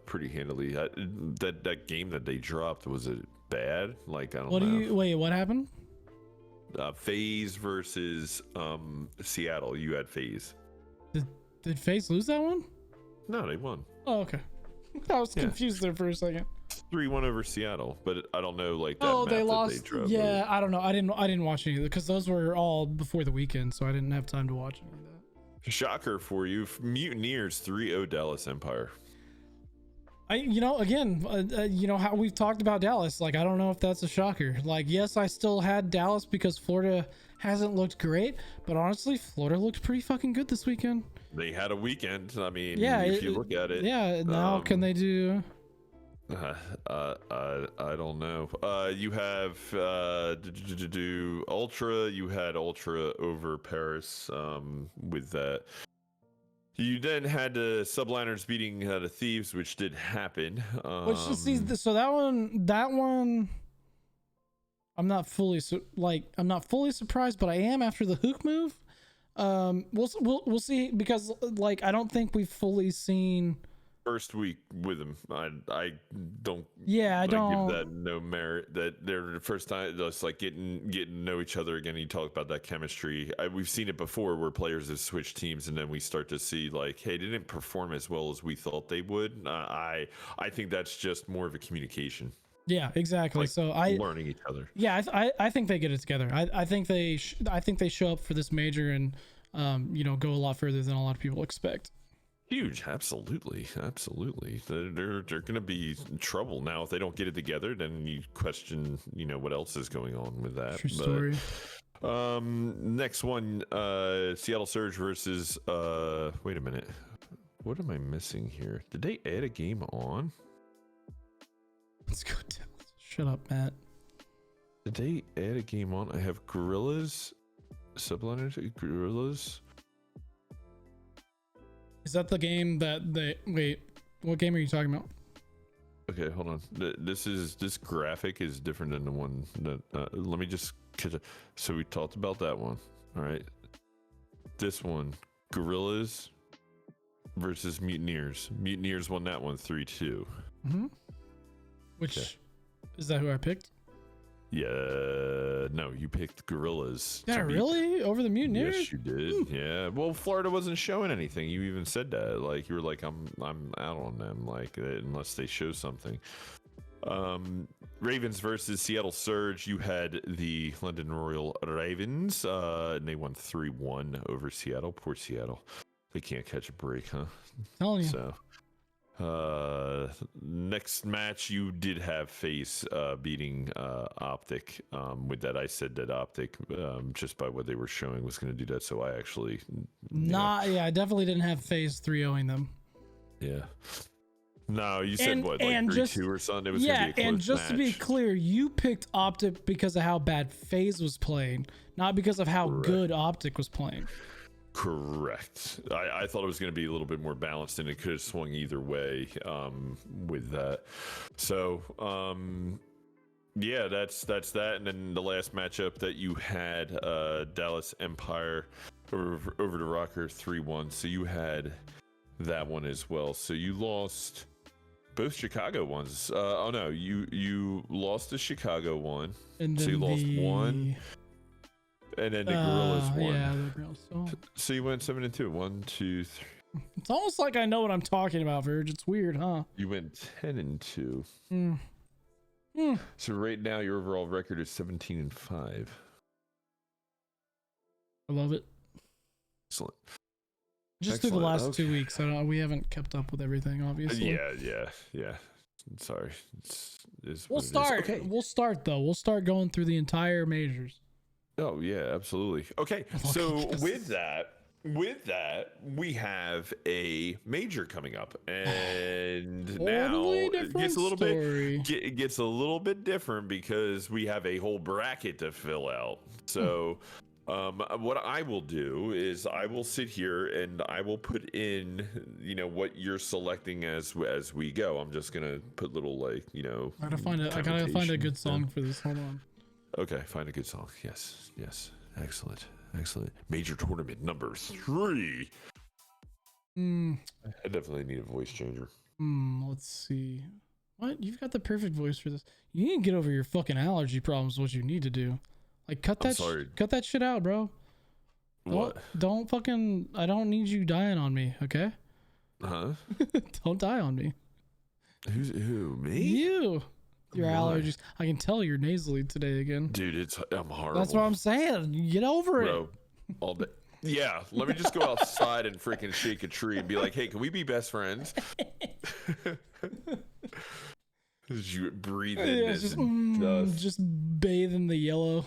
pretty handily. That game that they dropped, was it bad? Like, I don't know. What happened? FaZe versus Seattle. You had FaZe. Did FaZe lose that one? No, they won. Oh, okay. I was confused there for a second. 3-1 over Seattle, but I don't know, like, that Oh, map they that lost. They dropped. Yeah, I don't know. I didn't watch any of it because those were all before the weekend, so I didn't have time to watch any of that. Shocker for you. Mutineers 3-0 Dallas Empire. How we've talked about Dallas. Like, I don't know if that's a shocker. Like, yes, I still had Dallas because Florida hasn't looked great, but honestly, Florida looked pretty fucking good this weekend. They had a weekend. I mean, Yeah, if you look at it. Yeah, now can they do? I don't know. You have Ultra. You had Ultra over Paris. With that, you then had the Subliners beating the Thieves, which did happen. So that one, I'm not fully surprised, but I am after the hook move. We'll see, because like I don't think we've fully seen. First week with them, I don't. Yeah, I don't give that no merit. That they're the first time just like getting to know each other again. You talk about that chemistry. We've seen it before where players have switched teams, and then we start to see like, hey, they didn't perform as well as we thought they would. I think that's just more of a communication. Yeah, exactly. Like, so learning each other. Yeah, I think they get it together. I think they show up for this major and go a lot further than a lot of people expect. Huge, absolutely. They're going to be in trouble now if they don't get it together. Then you question, what else is going on with that. True story. Next one, Seattle Surge versus. Wait a minute, what am I missing here? Did they add a game on? Let's go. Shut up, Matt. Did they add a game on? I have Gorillas, Subliner Gorillas. Is that the game that they wait? What game are you talking about? Okay, hold on. This graphic is different than the one that. Let me just catch up. So we talked about that one. All right. This one, Gorillas versus Mutineers. Mutineers won that one 3-2. Mm-hmm. Which is that who I picked? Yeah, no, you picked Gorillas. Yeah, really? Over the Mutineers? Yes, you did. Yeah. Well, Florida wasn't showing anything. You even said that. Like you were like, I'm out on them. Like unless they show something. Ravens versus Seattle Surge. You had the London Royal Ravens, and they won 3-1 over Seattle. Poor Seattle. They can't catch a break, huh? Telling you. So. Next match you did have FaZe beating Optic. With that, I said that Optic, just by what they were showing, was going to do that. So I actually I definitely didn't have FaZe 3-0ing them. Yeah. No, you said what, like 3-2 or something? It was gonna be a close and just match. to be clear, you picked Optic because of how bad FaZe was playing, not because of how good Optic was playing. Correct. I thought it was going to be a little bit more balanced, and it could have swung either way with that. So, yeah, that's that. And then the last matchup that you had, Dallas Empire over to Rocker 3-1. So you had that one as well. So you lost both Chicago ones. Oh no, you lost the Chicago one. And then so you lost one. And then the Gorillas won. Yeah, the Gorillas. So you went 7-2. 1, 2, 3. It's almost like I know what I'm talking about, Verge. It's weird, huh? You went 10-2. Mm. So right now your overall record is 17-5. I love it. Excellent. Just through the last 2 weeks, we haven't kept up with everything, obviously. Yeah. Sorry. We'll start. Okay. We'll start though. We'll start going through the entire majors. Oh yeah, absolutely. Okay, so with that, we have a major coming up, and now it gets a little bit different because we have a whole bracket to fill out. So, what I will do is I will sit here and I will put in, what you're selecting as we go. I'm just gonna put little I gotta find a good song for this. Hold on. Okay, find a good song. Yes. Excellent. Major tournament number 3. I definitely need a voice changer. Let's see. What? You've got the perfect voice for this. You need to get over your fucking allergy problems. What you need to do, like cut that shit out, bro. Don't fucking. I don't need you dying on me. Okay. Huh? Don't die on me. Who? Me? You. Your allergies. I can tell you're nasally today again. Dude, I'm horrible. That's what I'm saying. Get over it. All day. Yeah, let me just go outside and freaking shake a tree and be like, hey, can we be best friends? As you breathe in just bathe in the yellow.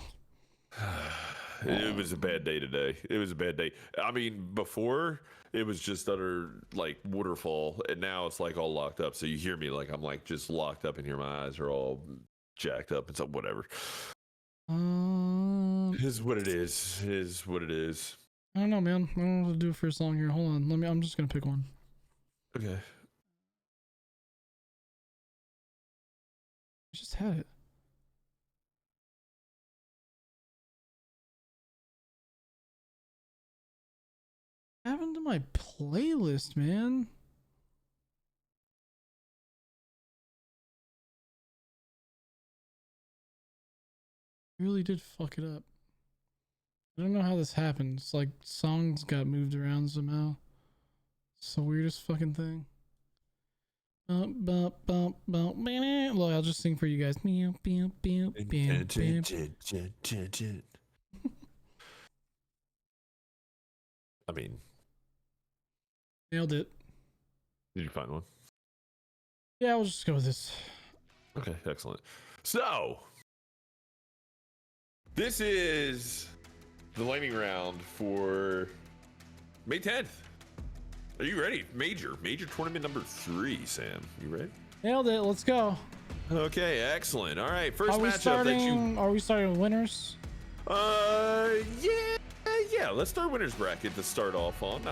It was a bad day today. It was a bad day. I mean, before it was just utter like waterfall, and now it's like all locked up. So you hear me like I'm like just locked up in here. My eyes are all jacked up and stuff. Whatever. Is what it is. Is what it is. I don't know, man. I don't know what to do for a song here. Hold on. I'm just gonna pick one. Okay. I just had it. What happened to my playlist, man? I really did fuck it up. I don't know how this happened. It's like songs got moved around somehow. It's the weirdest fucking thing. Look, I'll just sing for you guys. I mean, nailed it. Did you find one? Yeah, we'll just go with this. Okay, excellent. So, this is the lightning round for May 10th. Are you ready? Major tournament number 3, Sam. You ready? Nailed it. Let's go. Okay, excellent. All right, first Are we matchup that you. Are we starting with winners? Yeah. Let's start winners bracket to start off on.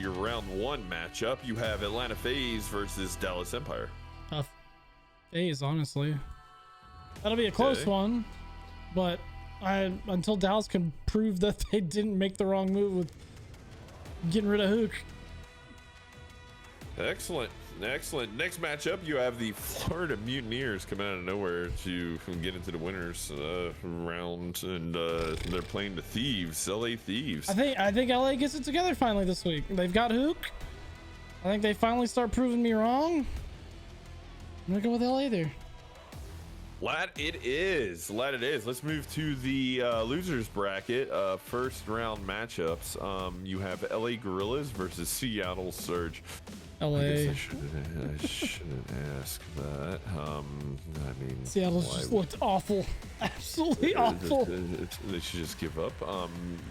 Your round 1 matchup. You have Atlanta FaZe versus Dallas Empire. FaZe, honestly. That'll be a close one, but until Dallas can prove that they didn't make the wrong move with getting rid of Hook. Excellent. Next matchup, you have the Florida Mutineers coming out of nowhere to get into the winners round, and they're playing the Thieves, LA Thieves. I think LA gets it together finally this week. They've got Hook. I think they finally start proving me wrong. I'm gonna go with LA there. Lat it is. Let's move to the losers bracket. First round matchups. You have LA Gorillas versus Seattle Surge. LA. I shouldn't ask that. I mean, Seattle's just looked awful. Absolutely awful. They should just give up.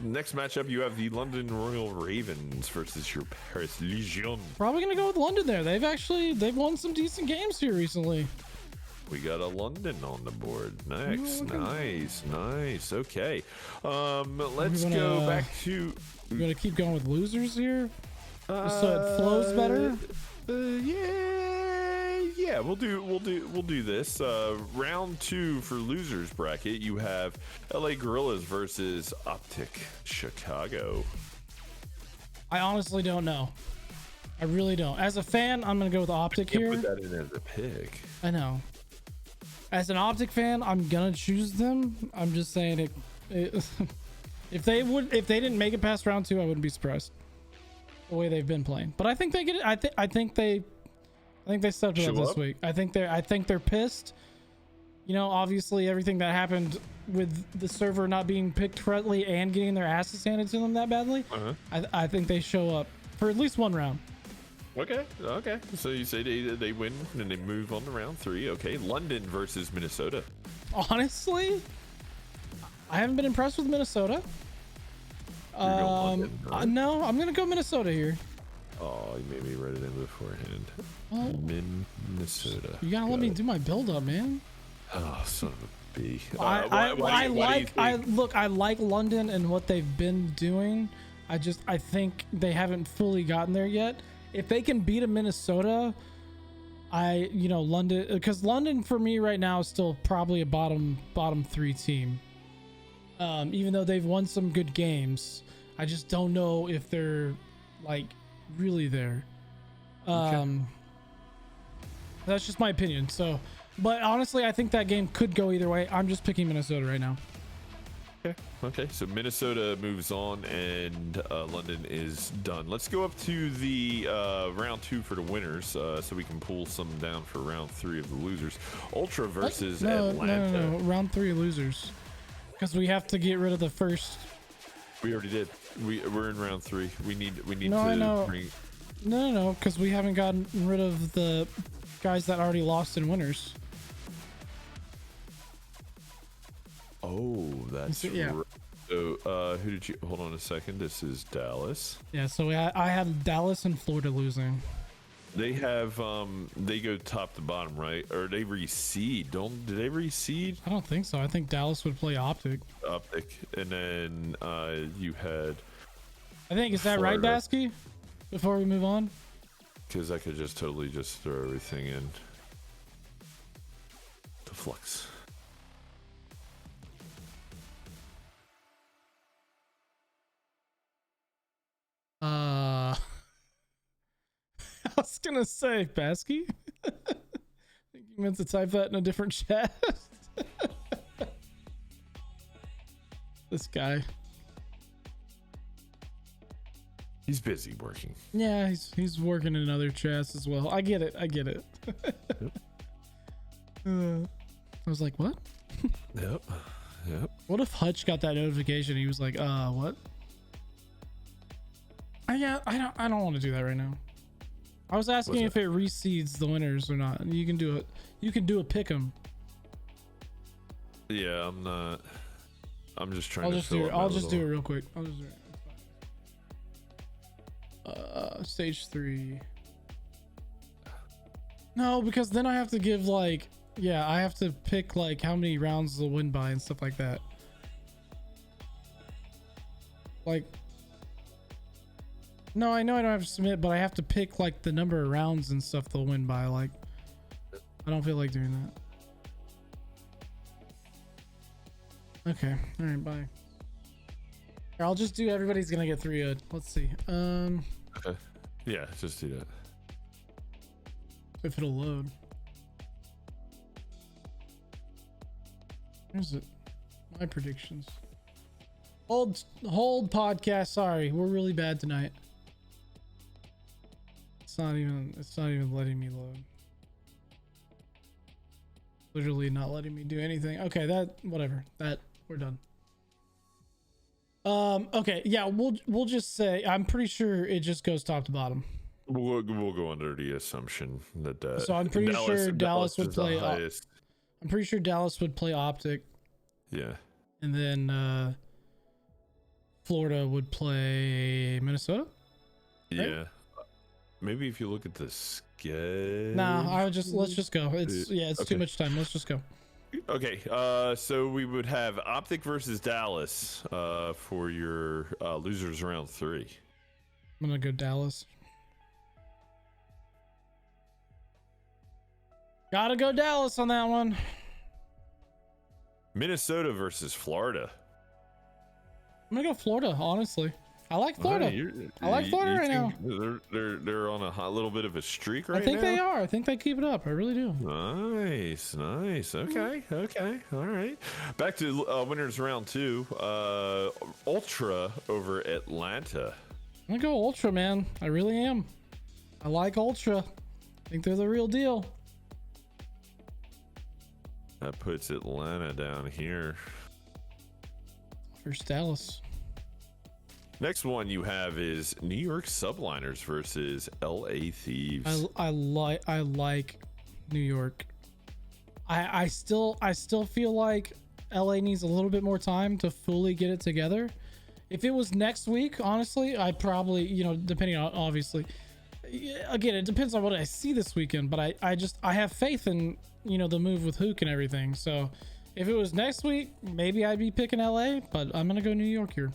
Next matchup, you have the London Royal Ravens versus your Paris Legion. Probably gonna go with London there. They've won some decent games here recently. We got a London on the board. Nice. Okay. Let's go back to. We're gonna keep going with losers here, so it flows better. Yeah. We'll do this. Round 2 for losers bracket. You have LA Gorillas versus Optic Chicago. I honestly don't know. I really don't. As a fan, I'm gonna go with Optic here. Put that in as a pick. I know. As an Optic fan, I'm gonna choose them. I'm just saying it if they didn't make it past round 2, I wouldn't be surprised the way they've been playing. But I think they get it. I think they stepped it up this week. I think they're pissed. You know, obviously everything that happened with the server not being picked correctly and getting their asses handed to them that badly. I think they show up for at least one round. Okay. So you say they win and they move on to round 3. Okay. London versus Minnesota. Honestly, I haven't been impressed with Minnesota. London, right? No, I'm gonna go Minnesota here. Oh, you made me write it in beforehand. Minnesota. You gotta let me do my build up, man. Oh, son of a b. I like London and what they've been doing. I think they haven't fully gotten there yet. If they can beat a Minnesota, London, because London for me right now is still probably a bottom 3 team. Even though they've won some good games, I just don't know if they're like really there. That's just my opinion. So, but honestly, I think that game could go either way. I'm just picking Minnesota right now. Okay. So Minnesota moves on, and London is done. Let's go up to the round 2 for the winners, so we can pull some down for round 3 of the losers. Ultra versus Atlanta. No. Round 3 losers, because we have to get rid of the first. We already did. We're in round 3. We need No, to I know. bring. No, because we haven't gotten rid of the guys that already lost in winners. Oh, that's yeah. right. So, who did you hold on a second? This is Dallas. Yeah, so I have Dallas and Florida losing. They have they go top to bottom, right? Or they reseed? Did they reseed? I don't think so. I think Dallas would play Optic. And then you had. I think, is that right, Dasky? Before we move on, because I could just totally just throw everything in to Flux. I was gonna say Basky. I think you meant to type that in a different chat. This guy. He's busy working. Yeah, he's working in other chats as well. I get it. Yep. I was like, what? Yep. What if Hutch got that notification? He was like, what? I don't want to do that right now. I was asking if it reseeds the winners or not. You can do it. You can do a pick 'em. Yeah, I'm not. I'm just trying I'll to just do it. fill I'll up my just do it little- real quick. I'll just do it. Stage 3. No, because then I have to give like, yeah, I have to pick like how many rounds they'll win by and stuff like that. Like, no, I know I don't have to submit, but I have to pick like the number of rounds and stuff they'll win by. Like, I don't feel like doing that. Okay, all right, bye. Here, I'll just do. Everybody's gonna get 3. Let's see. Okay. Yeah, just do that. If it'll load. Where's it? My predictions. Hold podcast. Sorry, we're really bad tonight. It's not even letting me load. Literally not letting me do anything. Okay, whatever. We're done. Okay, yeah, we'll just say I'm pretty sure it just goes top to bottom. We'll go under the assumption that So I'm pretty sure Dallas would is the play. highest. I'm pretty sure Dallas would play Optic, Yeah. and then Florida would play Minnesota. Right? Yeah. Maybe if you look at the schedule. Nah, let's just go. It's Okay. too much time. Let's just go. Okay, so we would have Optic versus Dallas for your losers round 3. I'm gonna go Dallas. Gotta go Dallas on that one. Minnesota versus Florida. I'm gonna go Florida. Honestly, I like Florida. I like Florida right now. They're on a little bit of a streak right now. I think they are. I think they keep it up. I really do. Nice. Okay. All right. Back to winners round 2. Ultra over Atlanta. I'm gonna go Ultra, man. I really am. I like Ultra. I think they're the real deal. That puts Atlanta down here. First Dallas. Next one you have is New York Subliners versus LA Thieves. I like New York. I still feel like LA needs a little bit more time to fully get it together. If it was next week, honestly, I probably, depending on, obviously, again, it depends on what I see this weekend, but I have faith in, the move with Hook and everything. So if it was next week, maybe I'd be picking LA, but I'm going to go New York here.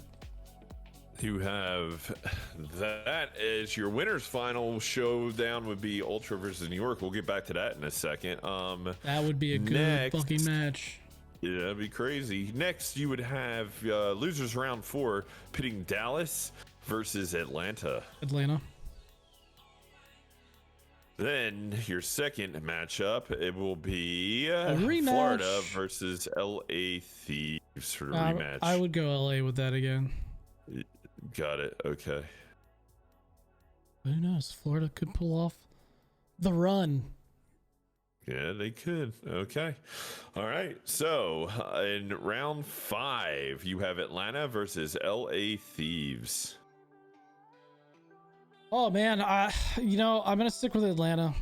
You have that as your winners final showdown would be Ultra versus New York. We'll get back to that in a second. That would be a good fucking match. Yeah, that'd be crazy. Next, you would have losers round 4 pitting Dallas versus Atlanta. Then your second matchup, it will be Florida versus LA Thieves for the rematch. I would go LA with that again. Got it. Okay. Who knows? Florida could pull off the run. Yeah, they could. Okay. All right. So in round 5, you have Atlanta versus LA Thieves. Oh man, I'm gonna stick with Atlanta.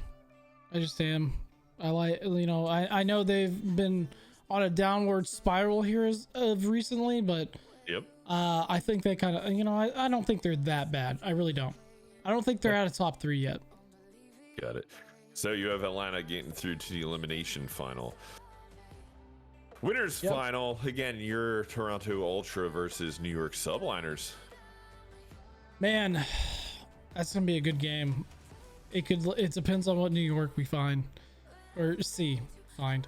I just am. I know they've been on a downward spiral here as of recently, but yep. I think they kind of, I don't think they're that bad. I really don't. I don't think they're out of top 3 yet. Got it. So you have Atlanta getting through to the elimination final. Winners final. Again, your Toronto Ultra versus New York Subliners. Man, that's gonna be a good game. It depends on what New York we find or find.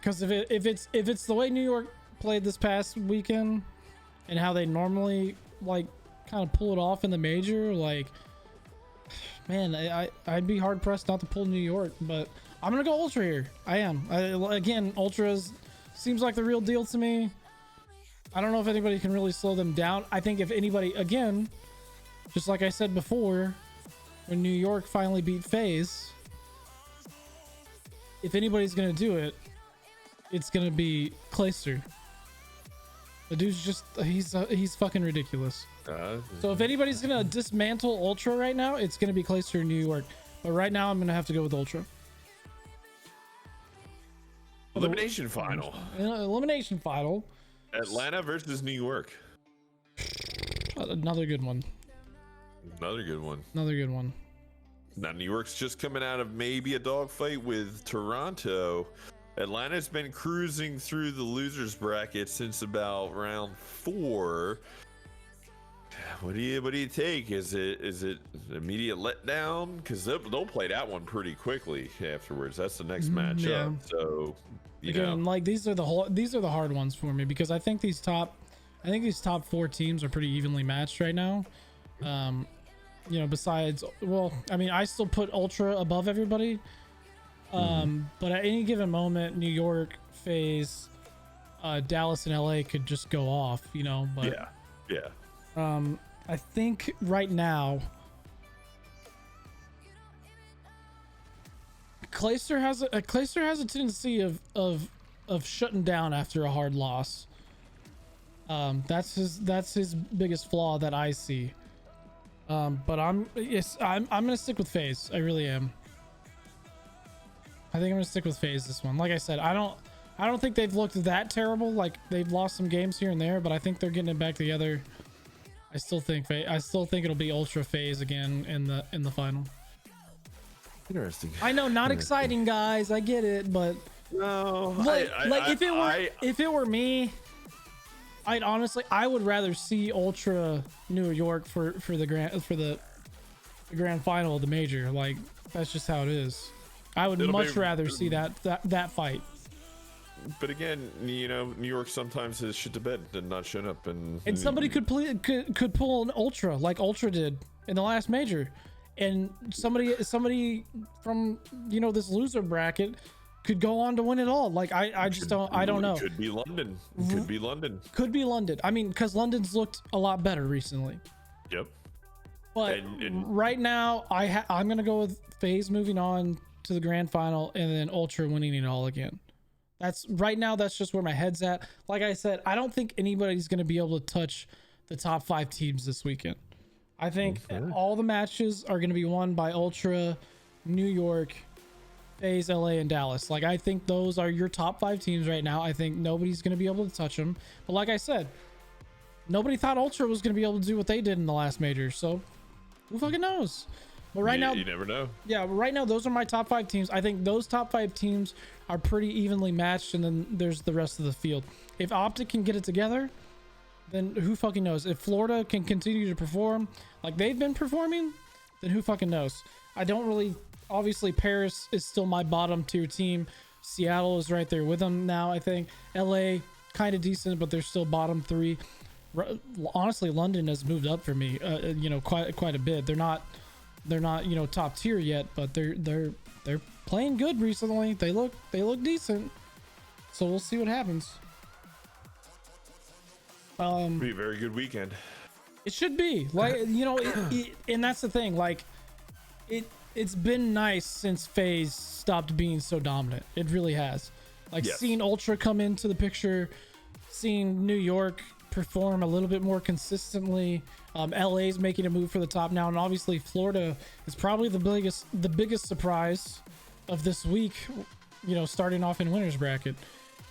Because if it's the way New York played this past weekend and how they normally like kind of pull it off in the major, like, man, I'd be hard pressed not to pull New York, but I'm gonna go Ultra here. I am. Again, Ultras seems like the real deal to me. I don't know if anybody can really slow them down. I think if anybody, again, just like I said before, when New York finally beat FaZe, if anybody's gonna do it, it's gonna be Clayster. The dude's just, he's fucking ridiculous. So if anybody's gonna dismantle Ultra right now, it's gonna be Clayster in New York. But right now, I'm gonna have to go with Ultra. Elimination final. Elimination final. Atlanta versus New York. Another good one. Another good one. Another good one. Now, New York's just coming out of maybe a dogfight with Toronto. Atlanta's been cruising through the losers bracket since about round 4. What do you take? Is it immediate letdown? Because they'll play that one pretty quickly afterwards. That's the next matchup. Yeah. So again, like these are the hard ones for me because I think these top 4 teams are pretty evenly matched right now. Besides, well, I mean, I still put Ultra above everybody. But at any given moment, New York, FaZe, Dallas, and LA could just go off, But yeah. I think right now, Clayster has a tendency of shutting down after a hard loss. That's his biggest flaw that I see. But I'm gonna stick with FaZe. I really am. I think I'm gonna stick with FaZe this one. Like I said, I don't think they've looked that terrible. Like they've lost some games here and there, but I think they're getting it back together. I still think it'll be Ultra FaZe again in the final. Interesting. I know, not exciting, guys. I get it, but no. If it were me, I would rather see Ultra New York for the grand final of the major. Like that's just how it is. I would much rather see that fight. But again, New York sometimes has shit to bed and not showing up, and somebody could pull an Ultra like Ultra did in the last major, and somebody from this loser bracket could go on to win it all. Like I don't know. Could be London. Could be London. I mean, because London's looked a lot better recently. Yep. But right now, I'm gonna go with FaZe moving on to the grand final, and then Ultra winning it all again. That's just where my head's at. Like I said, I don't think anybody's going to be able to touch the top 5 teams this weekend. I think all the matches are going to be won by Ultra, New York, FaZe, LA, and Dallas. Like I think those are your top 5 teams right now. I think nobody's going to be able to touch them. But like I said, nobody thought Ultra was going to be able to do what they did in the last major. So who fucking knows? But right now, you never know. Yeah, right now those are my top 5 teams. I think those top 5 teams are pretty evenly matched, and then there's the rest of the field. If Optic can get it together, then who fucking knows? If Florida can continue to perform like they've been performing, then who fucking knows? Obviously Paris is still my bottom tier team. Seattle is right there with them now. I think LA kind of decent, but they're still bottom 3. Honestly, London has moved up for me, quite a bit. They're not top tier yet, but they're playing good recently. They look decent, so we'll see what happens. Be a very good weekend. It should be like and that's the thing. Like it's been nice since FaZe stopped being so dominant. It really has. Like seeing Ultra come into the picture, seeing New York perform a little bit more consistently. LA's making a move for the top now, and obviously Florida is probably the biggest surprise of this week, starting off in winners bracket,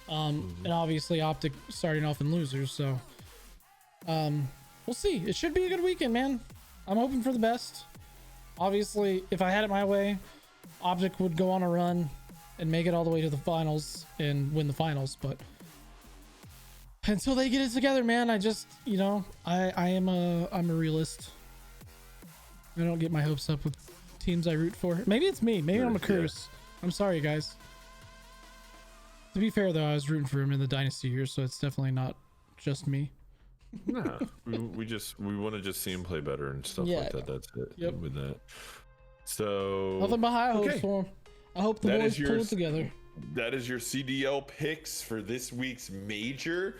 and obviously Optic starting off in losers. So we'll see. It should be a good weekend, man. I'm hoping for the best. Obviously, if I had it my way, Optic would go on a run and make it all the way to the finals and win the finals, but until they get it together, man, I just, I'm a realist. I don't get my hopes up with teams I root for. Maybe it's me. Maybe I'm a curse. I'm sorry, guys. To be fair, though, I was rooting for him in the Dynasty years, so it's definitely not just me. Nah, we want to just see him play better and stuff like that. That's it. Yep. With that. So nothing but high hopes for him. I hope the boys pull it together. That is your CDL picks for this week's major.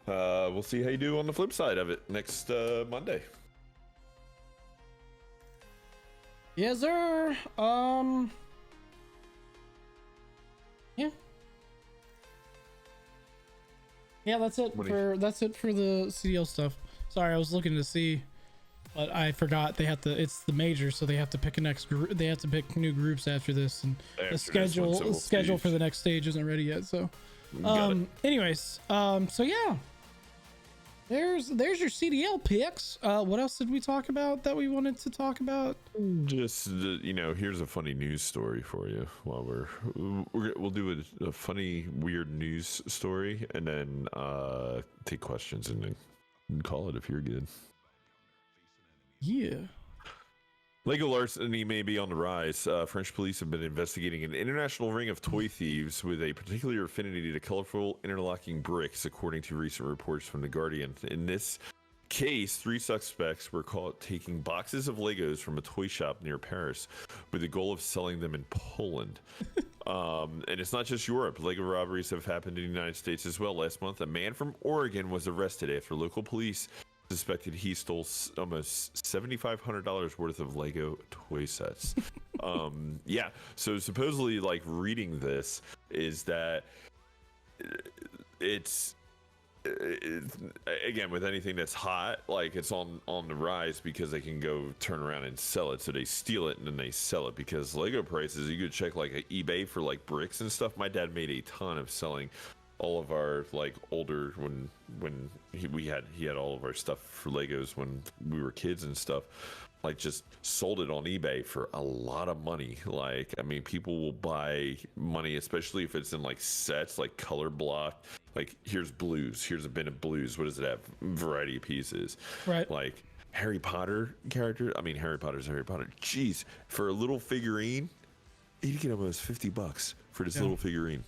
We'll see how you do on the flip side of it next Monday. Yes, sir. Yeah, that's it for the CDL stuff. So Sorry, I was looking to see, but I forgot they have to. It's the major, so they have to pick a next group. They have to pick new groups after this, and the schedule for the next stage isn't ready yet. So, anyways, so yeah. There's your CDL picks. What else did we talk about that we wanted to talk about? Just here's a funny news story for you. While we'll do a funny, weird news story, and then take questions and then call it if you're good. Yeah. Lego larceny may be on the rise. French police have been investigating an international ring of toy thieves with a particular affinity to colorful interlocking bricks, according to recent reports from The Guardian. In this case, 3 suspects were caught taking boxes of Legos from a toy shop near Paris with the goal of selling them in Poland. And it's not just Europe. Lego robberies have happened in the United States as well. Last month, a man from Oregon was arrested after local police suspected he stole almost $7,500 worth of Lego toy sets. Yeah, so supposedly, like, reading this is that it's again, with anything that's hot, like, it's on the rise because they can go turn around and sell it. So they steal it and then they sell it, because Lego prices, you could check like eBay for like bricks and stuff. My dad made a ton of selling all of our like older when he had all of our stuff for Legos when we were kids and stuff, like, just sold it on eBay for a lot of money. Like, I mean, people will buy money, especially if it's in like sets, like color block, like, here's blues, here's a bin of blues, what does it have, variety of pieces, right? Like Harry Potter character, I mean, Harry Potter's Harry Potter, jeez, for a little figurine you'd get almost $50 for this little figurine.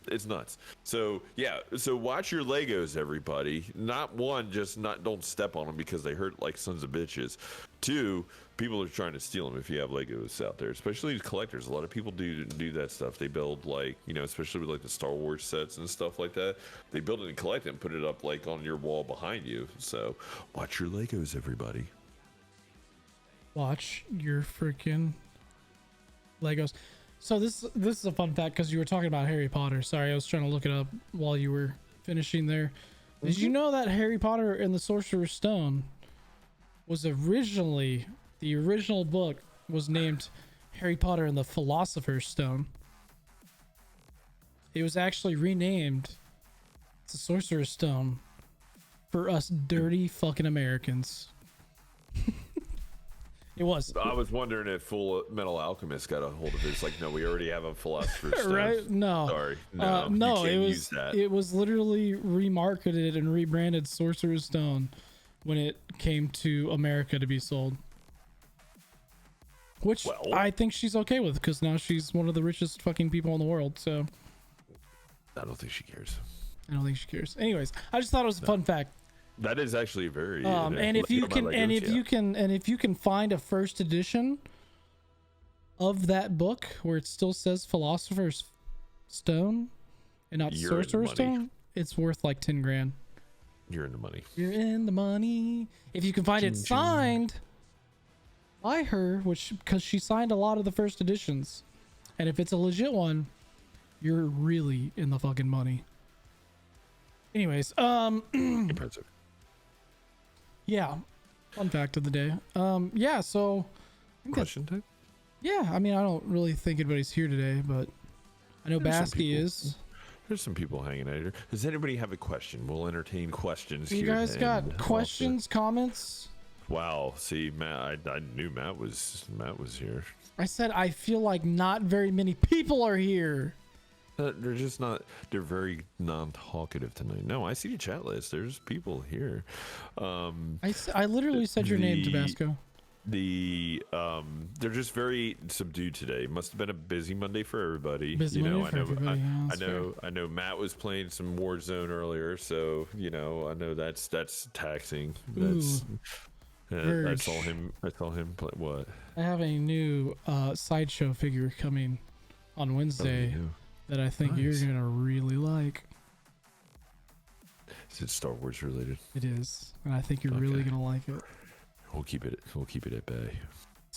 It's nuts. So yeah, so watch your Legos, everybody. Not one, just don't step on them because they hurt like sons of bitches. 2, people are trying to steal them if you have Legos out there, especially collectors. A lot of people do that stuff. They build, like, especially with like the Star Wars sets and stuff like that. They build it and collect it and put it up like on your wall behind you. So watch your Legos, everybody. Watch your freaking Legos. So this is a fun fact, because you were talking about Harry Potter. Sorry, I was trying to look it up while you were finishing there. Mm-hmm. Did you know that Harry Potter and the Sorcerer's Stone was originally, the original book was named Harry Potter and the Philosopher's Stone? It was actually renamed the Sorcerer's Stone for us dirty fucking Americans. It was. I was wondering if Full Metal Alchemist got a hold of it. It's like, no, we already have a Philosopher's Stone. Right? No. Sorry. No, it was literally remarketed and rebranded Sorcerer's Stone when it came to America to be sold. Which I think she's okay with, because now she's one of the richest fucking people in the world. So I don't think she cares. I don't think she cares. Anyways, I just thought it was a fun fact. That is actually very. And if you can find a first edition of that book where it still says Philosopher's Stone and not Sorcerer's Stone, it's worth like 10 grand. You're in the money. You're in the money. If you can find it signed by her, because she signed a lot of the first editions, and if it's a legit one, you're really in the fucking money. Anyways, impressive. Yeah, fun fact of the day. Yeah, so question time. Yeah, I mean, I don't really think anybody's here today, but I know Basky is. There's some people hanging out here. Does anybody have a question? We'll entertain questions. You guys got questions, comments? Wow. See, Matt, I knew Matt was here. I said I feel like not very many people are here. They're just not. They're very non-talkative tonight. No, I see the chat list. There's people here. I literally said your name, Tabasco. They're just very subdued today. Must have been a busy Monday for everybody. Busy Monday for everybody. I know Matt was playing some Warzone earlier, so I know that's taxing. I saw him play what? I have a new sideshow figure coming on Wednesday. That I think you're gonna really like. Is it Star Wars related? It is, and I think you're really gonna like it. We'll keep it at bay.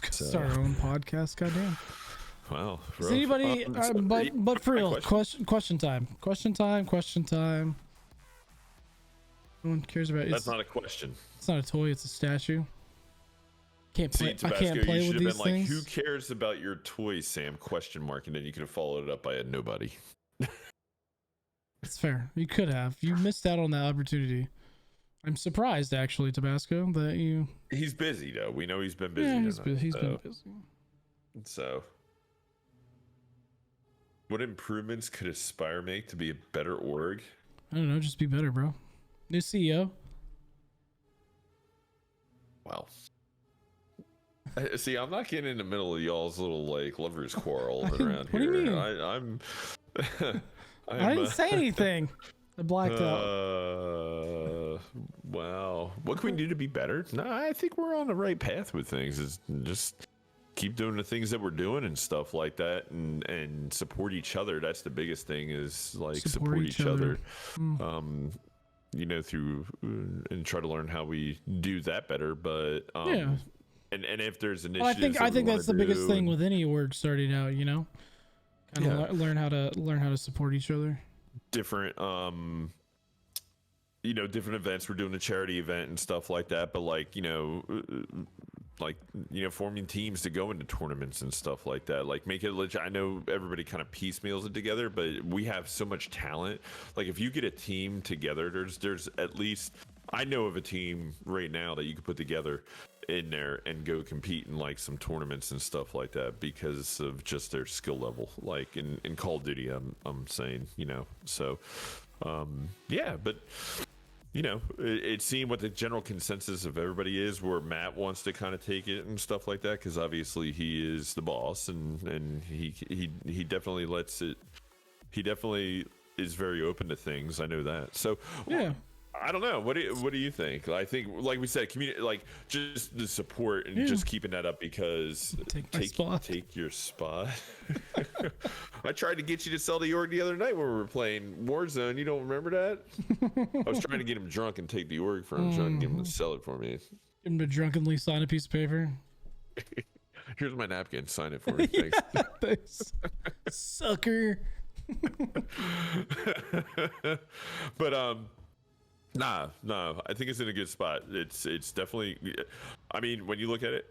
Let's start our own podcast. Goddamn. Wow. Does anybody? But for real, question time. No one cares about it. That's not a question. It's not a toy. It's a statue. Can't play. See, Tabasco, I can't play you with should have these been like, things. "Who cares about your toys, Sam?" Question mark, and then you could have followed it up by a nobody. It's fair. You could have. You missed out on that opportunity. I'm surprised, actually, Tabasco, that you. He's busy though. We know he's been busy. Yeah, he's so, been busy. So, what improvements could Aspire make to be a better org? I don't know. Just be better, bro. New CEO. Wow. See, I'm not getting in the middle of y'all's little like lovers quarrel around what here. do you mean? I'm I didn't say anything. I blacked out. Wow. What can we do to be better? No, I think we're on the right path with things. Is just keep doing the things that we're doing and stuff like that, and support each other. That's the biggest thing. Is like support each other. You know, through and try to learn how we do that better. But Yeah. And if there's an issue, Well, I think that's the biggest thing with any org starting out. You know, kind of learn how to support each other. Different you know, different events. We're doing a charity event and stuff like that, but like, you know, forming teams to go into tournaments and stuff like that, like make it legit. I know everybody kind of piecemeals it together, but we have so much talent. Like if you get a team together, there's at least, I know of a team right now that you could put together in there and go compete in like some tournaments and stuff like that because of just their skill level. Like in Call of Duty, I'm saying, you know, so yeah, but you know, it's seeing what the general consensus of everybody is, where Matt wants to kind of take it and stuff like that, because obviously he is the boss, and he definitely lets it. He definitely is very open to things. I know that. So Yeah. I don't know. What do you think? I think, like we said, community, like just the support and just keeping that up, because take your spot. I tried to get you to sell the org the other night when we were playing Warzone. You don't remember that? I was trying to get him drunk and take the org from him, trying to get him to sell it for me. Give him to drunkenly sign a piece of paper. Here's my napkin. Sign it for me. Thanks. Thanks. Sucker. But no, I think it's in a good spot. It's definitely, I mean, when you look at it,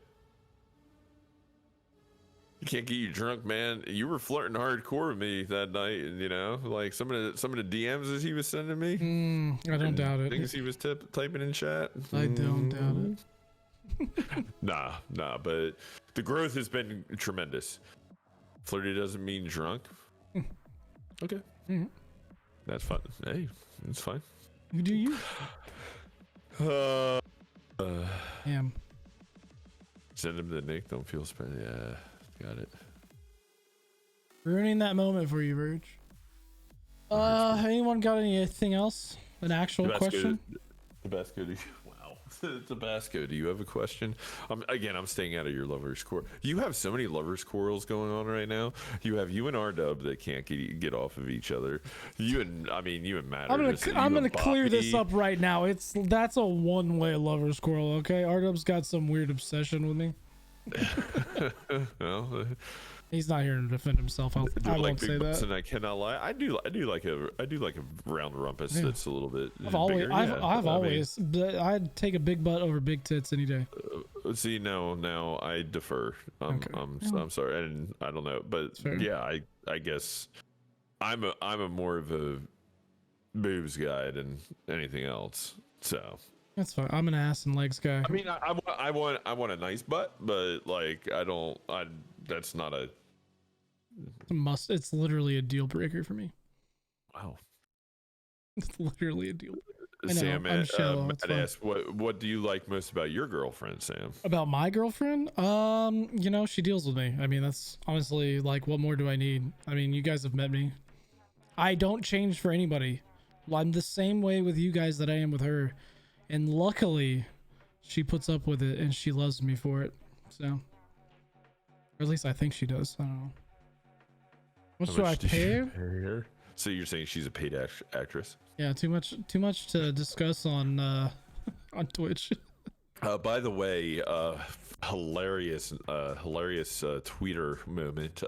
you can't get you drunk, man. You were flirting hardcore with me that night, and you know, like some of the DMs that he was sending me. I don't doubt it. Things he was typing in chat. I don't doubt it. Nah, but the growth has been tremendous. Flirty doesn't mean drunk. Okay. That's fine. Hey, it's fine. You do you. Damn. Send him the Nick. Don't feel bad. Yeah, got it. Ruining that moment for you, Verge. Anyone got anything else? An actual question? Tabasco, wow. Tabasco, do you have a question? Again, I'm staying out of your lovers' quarrel. You have so many lovers' quarrels going on right now. You have you and R-Dub that can't get off of each other. You and Matt. I'm gonna clear this up right now. That's a one-way lovers' quarrel. Okay, R-Dub's got some weird obsession with me. Well, he's not here to defend himself. I won't say that. And I cannot lie. I do like a round rumpus that's a little bit. I've always. I'd take a big butt over big tits any day. See, no, I defer. I'm sorry, and I don't know, but yeah, I guess I'm a more of a boobs guy than anything else. So that's fine. I'm an ass and legs guy. I mean, I want a nice butt, but like that's not a must. It's literally a deal breaker for me. Wow. It's literally a deal breaker. Sam, I'd ask, what do you like most about your girlfriend, Sam? About my girlfriend? You know, she deals with me. I mean, that's honestly, like, what more do I need? I mean, you guys have met me. I don't change for anybody. I'm the same way with you guys that I am with her. And luckily, she puts up with it and she loves me for it. So, or at least I think she does. I don't know. What do I pay her? So you're saying she's a paid actress? Yeah, too much to discuss on Twitch. By the way, hilarious tweeter moment.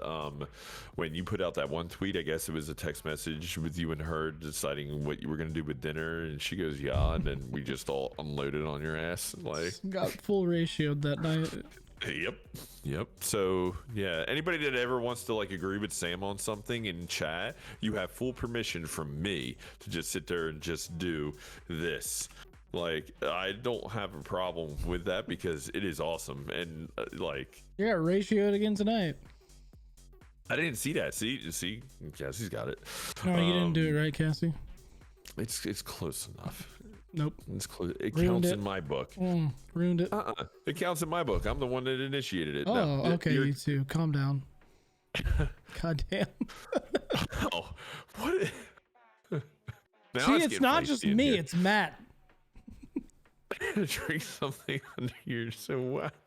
When you put out that one tweet, I guess it was a text message with you and her deciding what you were gonna do with dinner, and she goes, "Yeah," and then we just all unloaded on your ass. Like, got full ratioed that night. Yep. So yeah, anybody that ever wants to like agree with Sam on something in chat, you have full permission from me to just sit there and just do this. Like, I don't have a problem with that because it is awesome. And like, You got ratioed again tonight. I didn't see that. See, Cassie's got it. No, you didn't do it right, Cassie. It's close enough. Nope. It's close. It Ruined counts it. in my book. Ruined it. It counts in my book. I'm the one that initiated it. Oh, No, okay, you too. Calm down. God damn. Oh, what? Now See, it's it's getting not feisty just in me, here. it's Matt. Drink something under here. So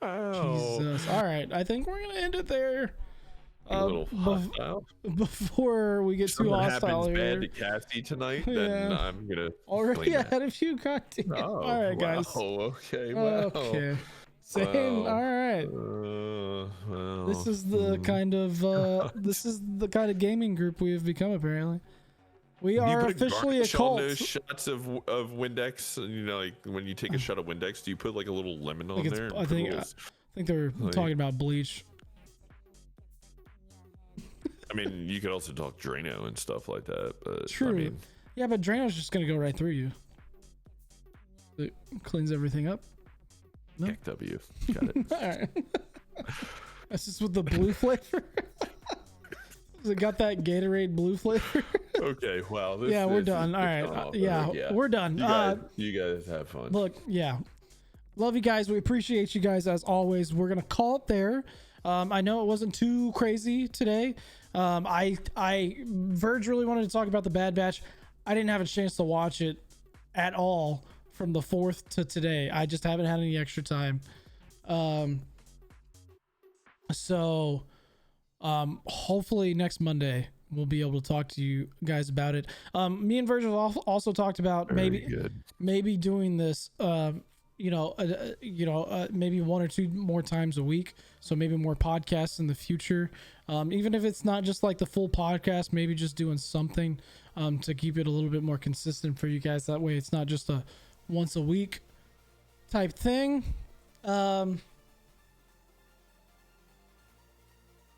wow. Jesus. All right, I think we're gonna end it there. A little hostile. Before we get too Something hostile happens here. bad to Cassie tonight, Yeah. then I'm gonna Already blame had a few cocktails. Oh, All right, guys. Wow, okay. Wow. Okay. Same. Wow. All right. Well, This is the kind of gaming group we have become. Apparently, we Do you are put officially a garnish on cult. those shots of Windex, and you know, like when you take a shot of Windex, do you put like a little lemon on there? and I put a think little- they were talking about bleach. I mean, you could also talk Drano and stuff like that. But True. I mean, Yeah, but Drano's just gonna go right through you. It cleans everything up. No? Heck W. Got it. All right. That's just with the blue flavor. Has it got that Gatorade blue flavor? Okay. Wow. This, Yeah, we're this done. is All right. pissing off. Yeah, we're done. You guys have fun. Look, yeah. Love you guys. We appreciate you guys as always. We're gonna call it there. I know it wasn't too crazy today. Verge really wanted to talk about the Bad Batch. I didn't have a chance to watch it at all from the 4th to today. I just haven't had any extra time. Hopefully next Monday we'll be able to talk to you guys about it. Me and Virgil also talked about maybe doing this maybe 1 or 2 more times a week, so maybe more podcasts in the future, even if it's not just like the full podcast, maybe just doing something to keep it a little bit more consistent for you guys. That way it's not just a once a week type thing.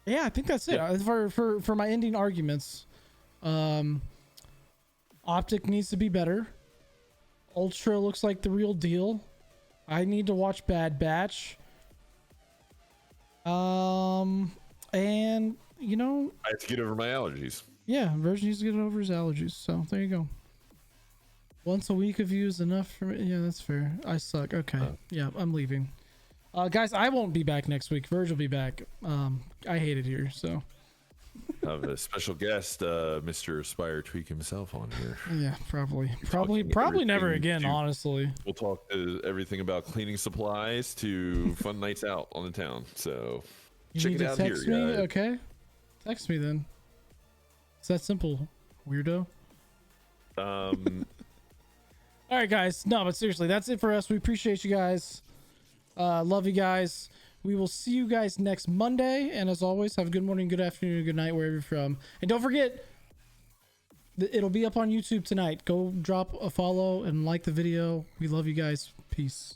Yeah, I think that's it. For my ending arguments. Optic needs to be better. Ultra looks like the real deal. I need to watch Bad Batch. And you know, I have to get over my allergies. yeah, Virgin needs to get over his allergies. So there you go. Once a week of you is enough for me. Yeah, that's fair. I suck. Okay. Yeah, I'm leaving. Guys, I won't be back next week. Virgil will be back. I hate it here, so. I have a special guest, Mr. Spire Tweak himself on here. Yeah, probably never everything again, to- honestly. We'll talk everything about cleaning supplies to fun nights out on the town. So You check need it to out text here, me? guys. Okay. Text me then. It's that simple, weirdo. All right, guys. No, but seriously, that's it for us. We appreciate you guys. Love you guys. We will see you guys next Monday. And as always, have a good morning, good afternoon, good night, wherever you're from. And don't forget, it'll be up on YouTube tonight. Go drop a follow and like the video. We love you guys. Peace.